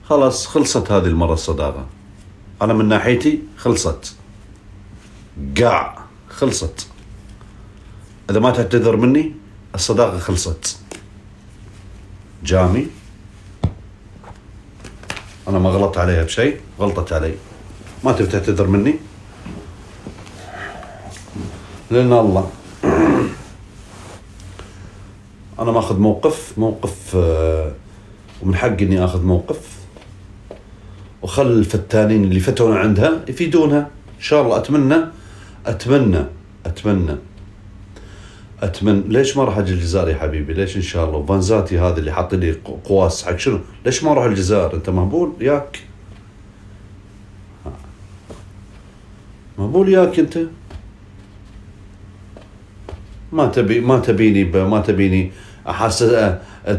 خلاص خلصت هذه المرة الصداقة. أنا من ناحيتي خلصت، خلصت. إذا ما تعتذر مني الصداقة خلصت. جامي أنا ما غلطت عليها بشيء، غلطت علي. ما تبي تعتذر مني لأن الله أنا ماخذ موقف ومن حقي إني أخذ موقف، وخل الفتانين اللي فتونا عندها يفيدونها إن شاء الله. أتمنى ليش ما راح أجي الجزائر يا حبيبي؟ ليش إن شاء الله؟ وفانزاتي هذا اللي حاط لي قواس حق شنو؟ ليش ما أروح الجزائر؟ أنت مهبول ياك؟ مهبول ياك أنت؟ ما تبيني أحس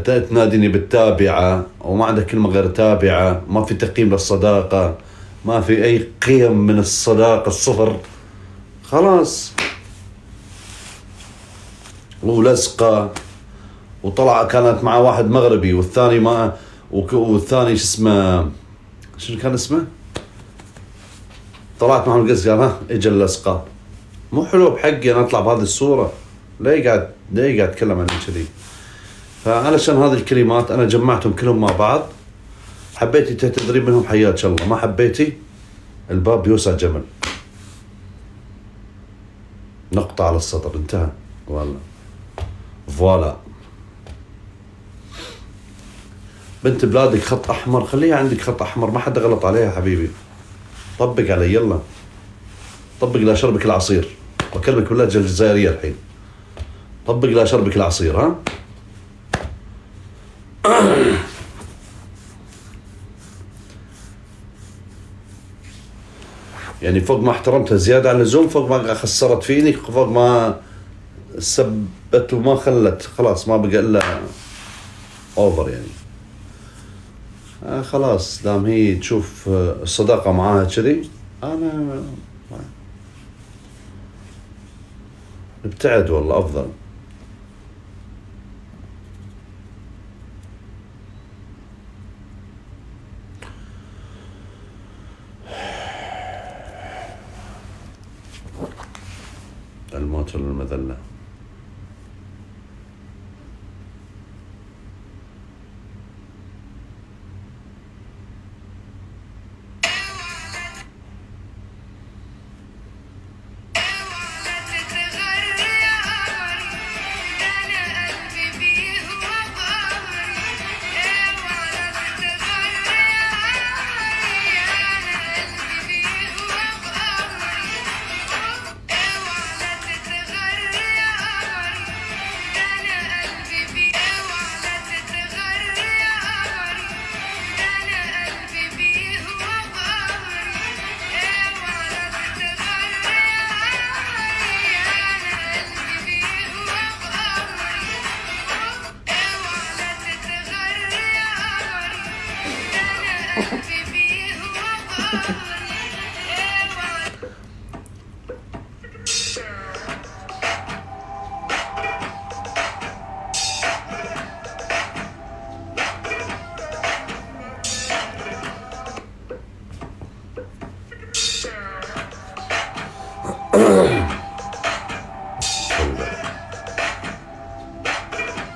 تناديني بالتابعة، وما عندك كلمة غير تابعة. ما في تقييم للصداقة، ما في أي قيم من الصداقة، الصفر. خلاص. ولزقة، وطلع كانت مع واحد مغربي والثاني ما والثاني شنو كان اسمه؟ طلعت معهم القز قال ها اجى اللزقة. مو حلو بحقي انا اطلع بهذه الصورة. ليه قاعد اتكلم عن كذي؟ فعلشان هذه الكلمات انا جمعتهم كلهم مع بعض. حبيتي تعتذرين منهم حياك الله، ما حبيتي الباب يوسع جمل. نقطة على السطر، انتهى. والله فوالا. بنت بلادك خط احمر، خليها عندك خط احمر، ما حدا غلط عليها حبيبي. طبق علي يلا، طبق لا شربك العصير. بكلمك باللهجة الجزائرية الحين. طبق لا شربك العصير. ها يعني فوق ما احترمتها زيادة عن اللزوم، فوق ما خسرت فيني، فوق ما سبت وما خلت، خلاص ما بقى الا اوفر يعني. خلاص دام هي تشوف الصداقة معاها كذي، انا نبتعد والله افضل. الموت ولا المذلة؟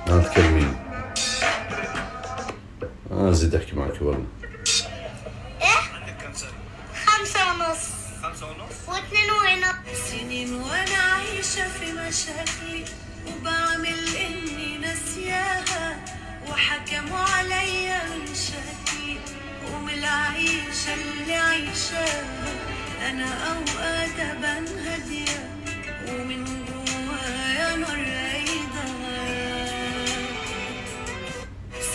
لا تكلمين، أزيد أحكي معك والله. إيه؟ 5:30. 5:30. و2 ونص. سنين وانا عايشة في مشاكلي وبعمل اني نسياها، وحكموا عليا من شكلي ومن العيشة اللي عيشاها. انا اوقات ابان هادية ومن جوايا نار رايدة.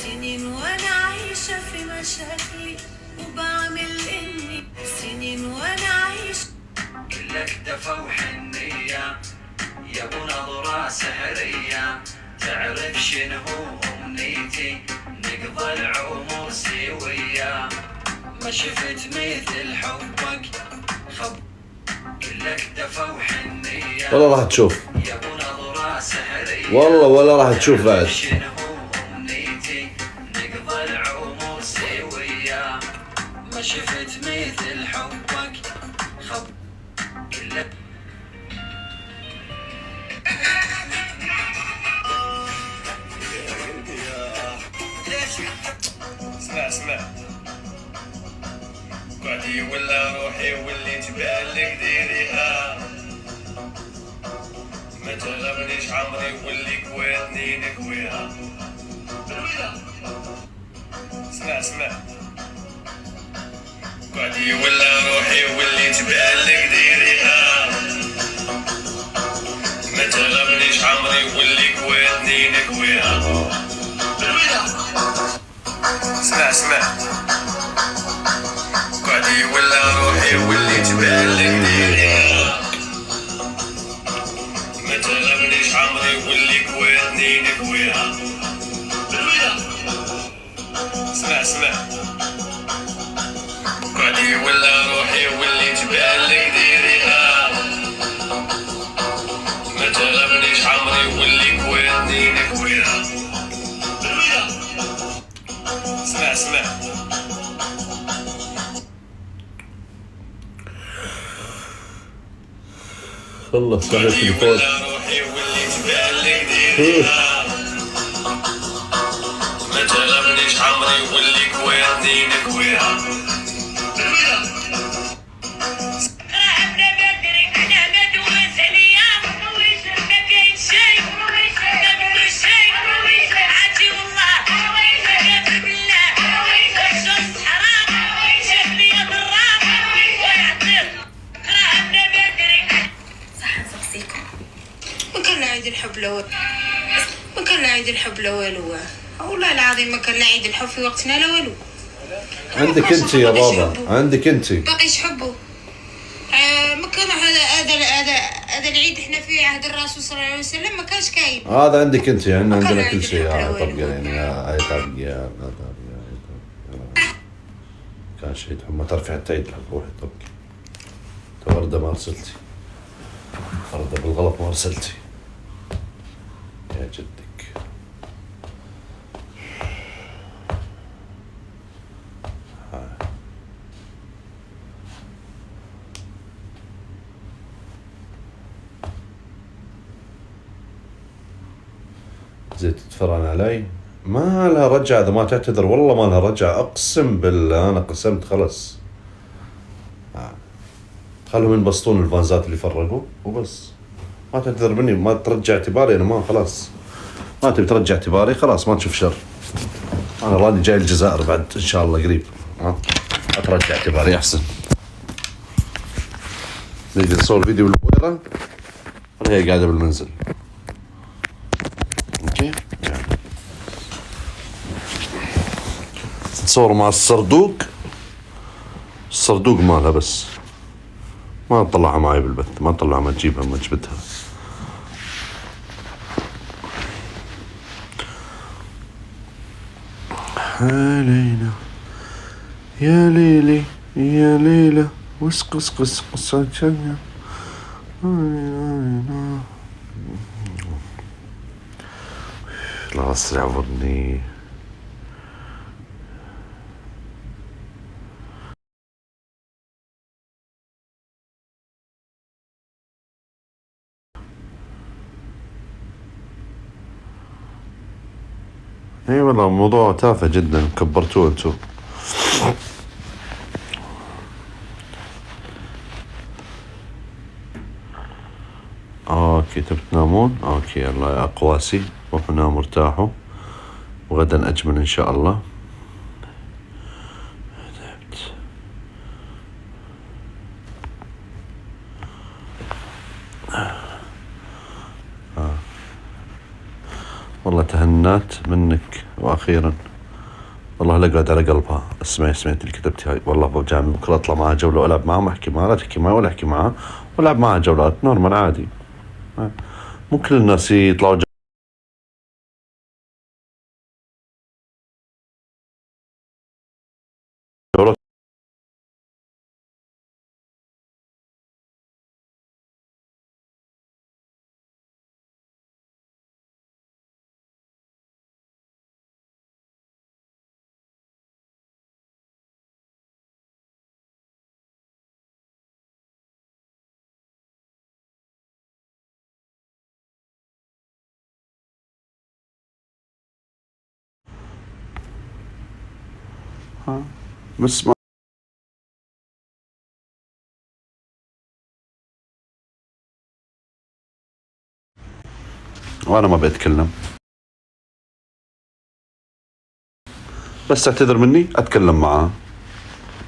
سنين وانا عايشة في مشاكلي وبعمل اني، سنين وانا عايشة كلك دفا وحنية يا ابو نظرة سحرية. تعرف شنو أمنيتي؟ نقضى العمر سوية. ما شفت مثل حبك كلك دفا وحنية والله راح تشوف. يا ابو نظرة والله ولا راح تشوف بعد. شنو أمنيتي نقضي العمر سويا، ما شفت مثل حبك خب كله. اسمع قعدي ولا روحي واللي تبالك ديريها، ما تغبنيش عمري واللي كويتني نكويها. اسمع قعدي ولا روحي واللي تبالك ديريها، ما تغبنيش عمري واللي كويتني نكويها. اسمع قعدي ولا روحي واللي تبالك ديريها، ما تغبنيش عمري واللي كويتني نكويها. اسمع قعدي ولا روحي واللي تبالك ديريها، ما تغبنيش عمري واللي كويتني نكويها. اسمع خلص صحيح قعدي التليفون. ولا روحي واللي تبالك ديريها، ما تغبنيش عمري واللي كويتني نكويها. عيد الحب لو ما كان لا عيد الحب لا والو، والله العظيم ما كان لا عيد الحب في وقتنا لا والو. عندك انت يا بابا، عندك انت. باقيش حبه. ما كان هذا العيد احنا في عهد الرسول صلى الله عليه وسلم ما كانش كاين. هذا عندك انت، عندنا كل شيء. عندي يا الحب طب يعني يا طب يا كان شيء ما تعرفي حتى عيد الحب. روحي طبقي. وردة ما ارسلتي، وردة بالغلط ما ارسلتي يا جدك. زيت تتفرن علي، ما لها رجعة. إذا ما تعتذر والله ما لها رجعة، أقسم بالله أنا قسمت خلص. خلهم ينبسطون الفانزات اللي فرقوا وبس. ما تعتذر مني، ما ترجع اعتباري. أنا ما خلاص، ما تبي ترجع اعتباري خلاص، ما تشوف شر. أنا راني جاي الجزائر بعد إن شاء الله قريب. أترجع اعتباري أحسن. نجي نصور فيديو بالبويرة ولا هي قاعدة بالمنزل. اوكي تصور مع الصردوق مالها، بس ما تطلعها معي بالبث، ما تطلعها، ما تجيبها، ما تجبدها. علينا يا ليلي يا ليلى وسقس قس قصة جنة. لا يعبرني. اي والله موضوع تافه جدا، كبرتوه انتو. اوكي تبي تنامون؟ اوكي يلا يا اقواسي روحوا ناموا ارتاحوا، وغدا اجمل ان شاء الله. والله تهنات منك واخيرا. والله لا اقعد على قلبها. سمعت اللي كتبتي هاي. والله بجامع بكره اطلع معها جوله والعب معها، ما احكي معها، لا تحكي معها ولا احكي معها، والعب معها جولات نورمال عادي. مو كل الناس يطلعوا جولات بس ما وانا ما بتكلم، بس اعتذر مني اتكلم معاه.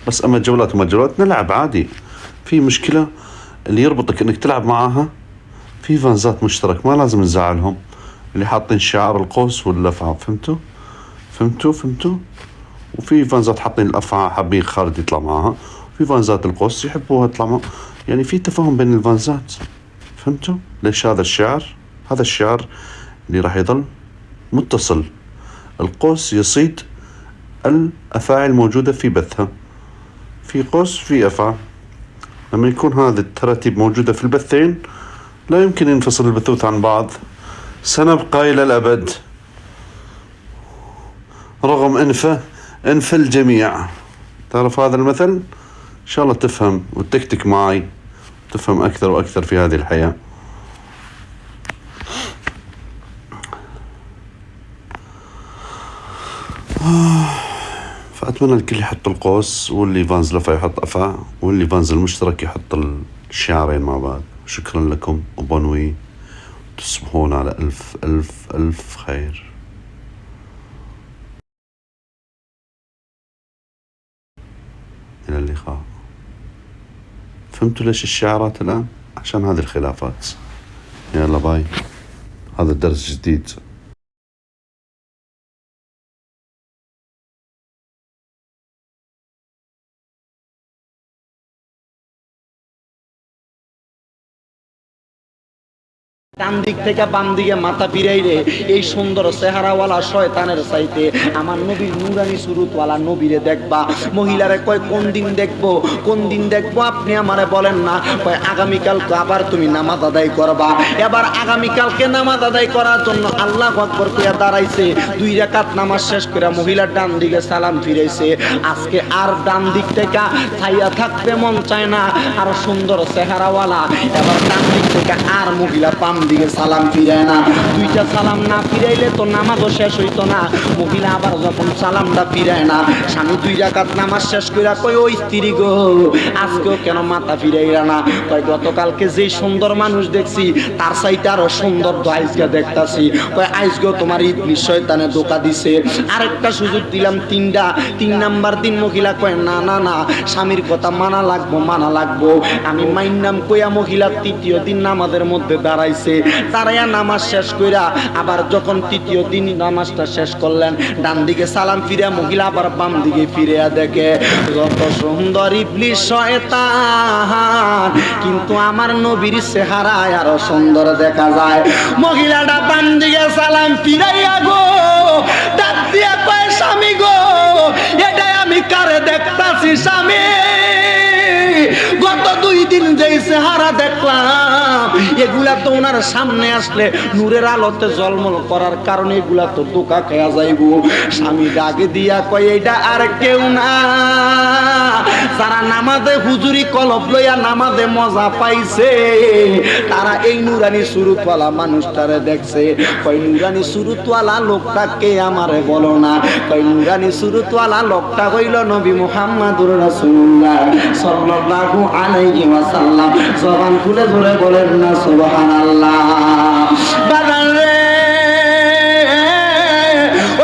بس اما الجولات وما الجولات نلعب عادي. في مشكلة اللي يربطك انك تلعب معاها في فانزات مشترك، ما لازم نزعلهم، اللي حاطين شعار القوس واللفعة. فهمتوا. وفي فانزات حاطين الافعى حابين خالد يطلع معاها، وفي فانزات القوس يحبوها تطلع معها. يعني في تفاهم بين الفانزات. فهمتوا ليش هذا الشعر اللي راح يظل متصل. القوس يصيد الافاعي الموجودة في بثها، في قوس في افعى. لما يكون هذا التراتيب موجودة في البثين لا يمكن ينفصل البثوث عن بعض، سنبقى إلى الأبد رغم أنف الجميع. تعرف هذا المثل؟ إن شاء الله تفهم وتكتك معي، تفهم أكثر وأكثر في هذه الحياة. فأتمنى الكل يحط القوس، واللي فانز لفا يحط أفا، واللي فانز المشترك يحط الشعارين مع بعض. شكرا لكم وبونوي، تصبحون على ألف ألف ألف خير. إلى اللقاء. فهمتوا ليش الشعارات الآن؟ عشان هذه الخلافات. يلا باي، هذا الدرس جديد. ডান দিক থেকে বাম দিকে মাথা ফিরাইলে এই সুন্দর চেহারাওয়ালা শয়তানের চাইতে আমার নবীর নুরানি সুরতওয়ালা নবীরে দেখবা। মহিলারে কয় কোন দিন দেখবো আপনি আমারে বলেন না। কয় আগামীকালকে আবার তুমি নামাজ আদায় করবা। এবার আগামীকালকে নামাজ আদায় করার জন্য আল্লাহু আকবার কইয়া দাঁড়াইছে। 2 রাকাত নামাজ শেষ করে মহিলা ডান দিকে সালাম ফিরাইছে। আজকে আর ডান দিক থেকে ছাইয়া থাকতে মন চায় না, আর সুন্দর চেহারাওয়ালা। এবার ডান দিক থেকে আর মহিলা বাম দিকে সালাম ফিরায় না। 2টা সালাম না ফিরাইলে তো নামাজও শেষ হইতো না। মহিলা আবার যখন সালামটা ফিরায় না, স্বামী 2 রাকাত নামাজ শেষ কইরা কয়, ওই স্ত্রী গো আজকেও কেন মাথা ফিরাইলা না? কয় গতকালকে যেই সুন্দর মানুষ দেখছি তার চাইতে আরো সুন্দর তো আজকে দেখতাছি। কয় আজকেও তোমার ইবলিস শয়তানে ধোঁকা দিছে, আরেকটা সুযোগ দিলাম 3 নাম্বার দিন মহিলা কয় না না না, স্বামীর কথা মানা লাগবো। আমি মাইন্নাম কইয়া মহিলা 3য় দিন নামাজের মধ্যে দাঁড়াইছে। তারাইয়া নামাজ শেষ কইরা আবার যখন 3য় দিন নামাজটা শেষ করলেন, ডান দিকে সালাম ফিরে মহিলা আবার বাম দিকে ফিরিয়া দেখে যত সুন্দর ইবলিস শয়তান, কিন্তু আমার নবীর চেহারায় আরো সুন্দর দেখা যায়। মহিলাটা বাম দিকে সালাম ফিরাইয়া গো ডাক দিয়া কয়, স্বামী গো এটাই আমি কারে দেখতাছি স্বামী? গত 2 দিন যেই চেহারা দেখলাম এগুলা তো ওনার সামনে আসলে নূরের আলোতে জলমল করার কারণে এগুলা তো ধোঁকা খেয়া যাইব। স্বামী ডাকে দিয়া কয়, এইটা আর কেউ না, যারা নামাজে হুজুরি কলব লইয়া নামাজে মজা পাইছে তারা এই নুরানি সুরতওয়ালা মানুষটারে দেখছে। কয় নুরানি সুরতওয়ালা লোকটাকে আমারে বলো না। কয় নুরানি সুরতওয়ালা লোকটা হইল নবী মুহাম্মদুর রাসূলুল্লাহ সাল্লাল্লাহু আলাইহি ওয়াসাল্লাম। জবান খুলে ধরে বলেন না সুবহানাল্লাহ। বাজান রে,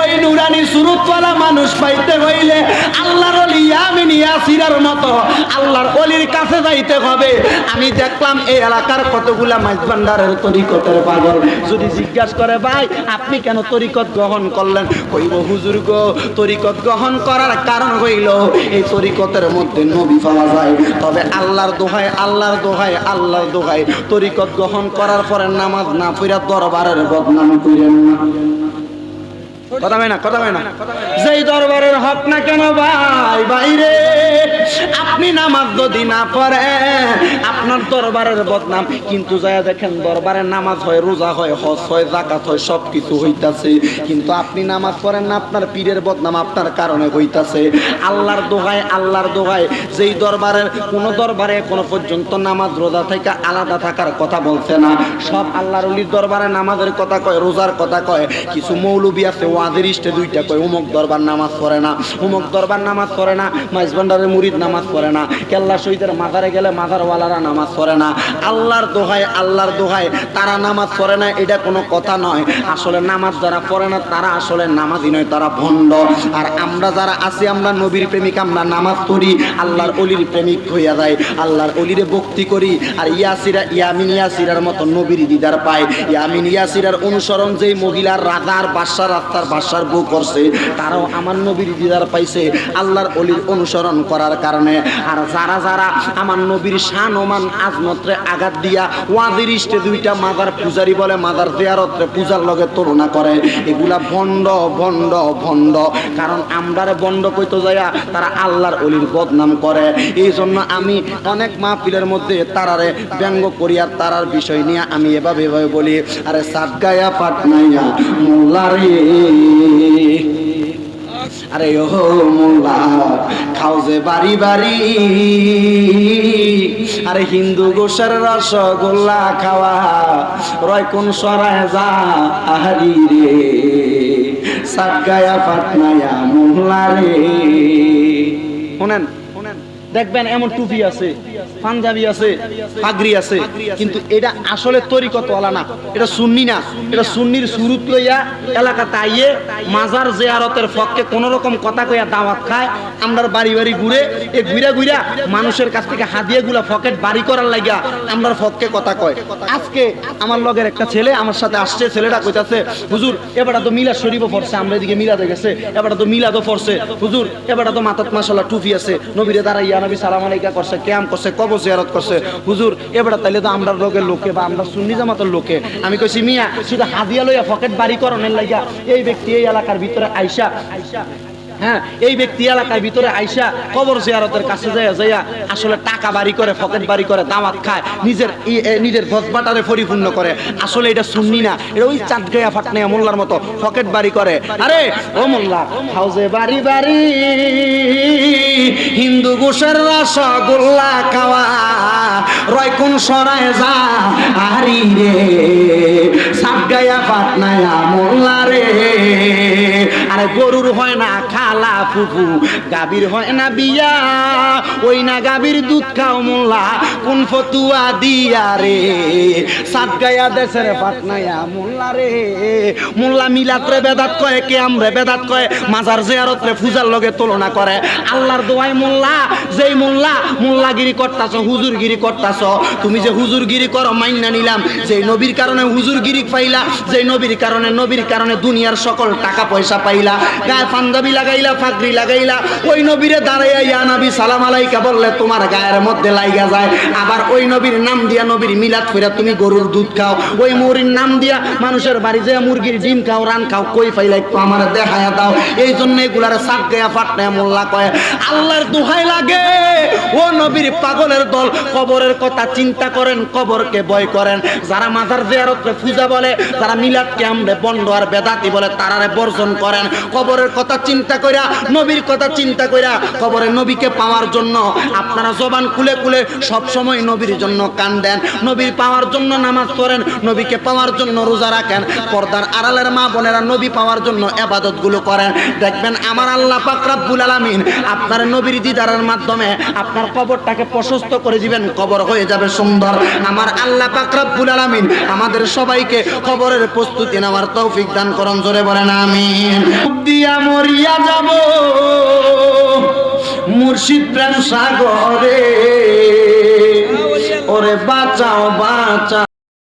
ওই নুরানি সুরতওয়ালা মানুষ পাইতে হইলে আল্লাহর ওলি ইয়ামিন ইয়াসিরের মতো আল্লাহর ওলির কাছে যাইতে হবে। আমি দেখলাম এই এলাকার কতগুলা মাইজভান্ডারের তরিকতের পাগল যদি জিজ্ঞাসা করে, ভাই আপনি কেন তরিকত গ্রহণ করলেন? কইব, হুজুর গো তরিকত গ্রহণ করার কারণ হইল এই তরিকতের মধ্যে নবী পাওয়া যায়। তবে আল্লাহর দোহাই তরিকত গ্রহণ করার পরে নামাজ না পড়া দরবারের বদনাম করেন না। কথা হয় না যেই দরবারের হক না কেন ভাই বাইরে, আপনি নামাজ যদি না পড়েন আপনার দরবারের বদনাম। কিন্তু যায়া দেখেন দরবারের নামাজ হয়, রোজা হয়, হজ হয়, যাকাত হয়, সবকিছু হইতাছে, কিন্তু আপনি নামাজ পড়েন না, আপনার পীরের বদনাম আপনার কারণে হইতাছে। আল্লাহর দোহাই যেই দরবারের কোন দরবারে এখনো পর্যন্ত নামাজ রোজা থেকে আলাদা থাকার কথা বলছে না। সব আল্লাহর ওলির দরবারে নামাজের কথা কয়, রোজার কথা কয়। কিছু মৌলবী আছে ওয়াদের ইষ্টে দুইটা কয় অমুক দরবার নামাজ পড়ে না, অমুক দরবার নামাজ পড়ে না, মাইজভান্ডারের মুরিদ নামাজ পড়ে না, কেল্লা শহীদের মাজারে গেলে মাজারওয়ালারা নামাজ পড়ে না। আল্লাহর দোহাই তারা নামাজ পড়ে না এটা কোনো কথা নয়। আসলে নামাজ যারা পড়ে না তারা আসলে নামাজি নয়, তারা ভণ্ড। আর আমরা যারা আছি আমরা নবীর প্রেমিক, আমরা নামাজ পড়ি, আল্লাহর অলির প্রেমিক হইয়া যায়, আল্লাহর অলিরে ভক্তি করি। আর ইয়ামিন ইয়াসিরার মতো নবীর দিদার পায়। ইয়ামিন ইয়াসিরার অনুসরণ যেই মহিলার রাজার বাদশার রাস্তার বাদশার বউ করছে, তারাও আমার নবীর দিদার পাইছে আল্লাহর অলির অনুসরণ করার কারণে। আর যারা আমার নবীর শান ওমান আজমতরে আঘাত দিয়া ওয়াজির ইষ্টে দুইটা মাজার পূজারি বলে, মাজার জিয়ারতরে পূজার লগে তুলনা করে, এগুলা ভণ্ড ভণ্ড ভণ্ড। কারণ আমরারে ভণ্ড কইতো যায়া তারা আল্লাহর অলির বদনাম করে। এই জন্য আমি অনেক মাহফিলের মধ্যে তারারে ব্যঙ্গ করি, আর তারার বিষয় নিয়ে আমি এভাবে বলি, আরে সাতগায়া পাটনাইয়া মোল্লা রে, আরে ও মোল্লা খাও যে বাড়ি বাড়ি, আরে হিন্দু গোসার রসগোল্লা খাওয়া রয় কোন সরায় যা আহারি রে, সাতগায়া পাটনাইয়া মোল্লা রে। শোনেন দেখবেন এমন টুপি আছে, পাঞ্জাবি আছে, পাগড়ি আছে, কিন্তু এটা আসলে তরিকত ওয়ালা না, এটা সুন্নি না। এটা সুন্নির সুরুত লইয়া এলাকাতে আইয়ে মাজার জিয়ারতের পক্ষে কোন রকম কথা কইয়া দাওয়াত খায়। আমরার বাড়ি বাড়ি ঘুরে ঘুরা মানুষের কাছ থেকে হাদিয়াগুলা পকেট বাড়ি করার লাগিয়া আমরার পক্ষে কথা কয়। আজকে আমার লগের একটা ছেলে আমার সাথে আসছে, ছেলেটা কইতাছে হুজুর এবারটা তো মিলাদ শরীফও পড়ছে, আমরা এদিকে মিলাদে গেছে, এবারটা তো মিলাদও পড়ছে হুজুর, এবারটা তো মাথাত মাশাআল্লাহ টুপি আছে, নবীরে দাঁড়াইয়া নবী সালাম আলাইকা করছে, কিয়াম করছে, কবর জিয়ারত করছে, হুজুর এবারে তাইলে তো আমরা লোকের লোকে বা আমরা সুন্নি জামাতের লোকে। আমি কইছি মিয়া শুধু হাদিয়া লইয়া পকেট বাড়ি করনের লাগিয়া এই ব্যক্তি এই এলাকার ভিতরে আইসা, হ্যাঁ এই ব্যক্তি এলাকার ভিতরে আইসা কবর জিয়ারতের কাছে যাইয়া আসলে টাকা বাড়ি করে, পকেট বাড়ি করে, দাওয়াত খায়, নিজের ভজবাটারে পরিপূর্ণ করে। আসলে এটা সুন্নি না, এটা ওই চাঁদগায়া ফাটনাইয়া মোল্লার মতো পকেট বাড়ি করে। আরে ও মোল্লা হাউজে বাড়ি বাড়ি হিন্দু গোসের রসগোল্লা খাওয়া রয় কোন সরায় যা আহারি রে, চাঁদগায়া ফাটনাইয়া মোল্লা রে। আরে গরুর হয় না খালা ফুফু, গাভীর হয় না বিয়া, ওই না গাভীর দুধ খাও মোল্লা কোন ফতুয়া দিয়া রে, সাতগায়া দেশের পাটনাইয়া মোল্লা রে। মোল্লা মিলাত রে বেদাত কয়, কে আমরে বেদাত কয়, মাজার জিয়ারত রে পূজার লগে তুলনা করে। আল্লাহর দোয়াই মোল্লা, যেই মোল্লা মোল্লাগিরি করতাছ, হুজুরগিরি করতাছ, তুমি যে হুজুরগিরি করো মাইন্না নিলাম, যেই নবীর কারণে হুজুরগিরি পাইলা, যেই নবীর কারণে দুনিয়ার সকল টাকা পয়সা পাইলা, গায়ে পাঞ্জাবি লাগাইলা, পাগড়ি লাগাইলা, ওই নবীরে দাঁড়াইয়া ইয়া নবী সালাম আলাইকা বললে তোমার গায়ের মধ্যে লাইগা যায়। আবার ওই নবীর নাম দিয়া নবীর মিলাদ কইরা তুমি গরুর দুধ খাও, ওই মুরির নাম দিয়া মানুষের বাড়ি যায় মুরগির ডিম খাও, রান খাও, কই পাইলা একটু আমার দেখায়া দাও। এই জন্য এগুলার সাতগায়া ফাটনাইয়া মোল্লা কয়। আল্লাহর দোহাই লাগে ও নবীর পাগলের দল, কবরের কথা চিন্তা করেন, কবরকে ভয় করেন। যারা মাজার জিয়ারতকে পূজা বলে, যারা মিলাদকে আমরে বন্ধ আর বেদাতি বলে, তারারে বর্জন করেন। কবরের কথা চিন্তা কইরা, নবীর কথা চিন্তা কইরা, কবরে নবীকে পাওয়ার জন্য আপনারা জবান খুলে খুলে সব সময় নবীর জন্য কান্দেন, নবীর পাওয়ার জন্য নামাজ পড়েন, নবীকে পাওয়ার জন্য রোজা রাখেন, পর্দার আড়ালের মা বোনেরা নবী পাওয়ার জন্য ইবাদত গুলো করেন। দেখবেন আমার আল্লাহ পাক রব্বুল আলামিন আপনার নবীর দিদারের মাধ্যমে আপনার কবরটাকে প্রশস্ত করে দিবেন, কবর হয়ে যাবে সুন্দর। আমার আল্লাহ পাক রব্বুল আলামিন আমাদের সবাইকে কবরের প্রস্তুতি নেওয়ার তৌফিক দান করুন, জোরে বলেন আমিন। দিয়া মরিয়া যাব মুর্শিদ প্রেম সাগরে, ওরে বাঁচাও বাঁচাও।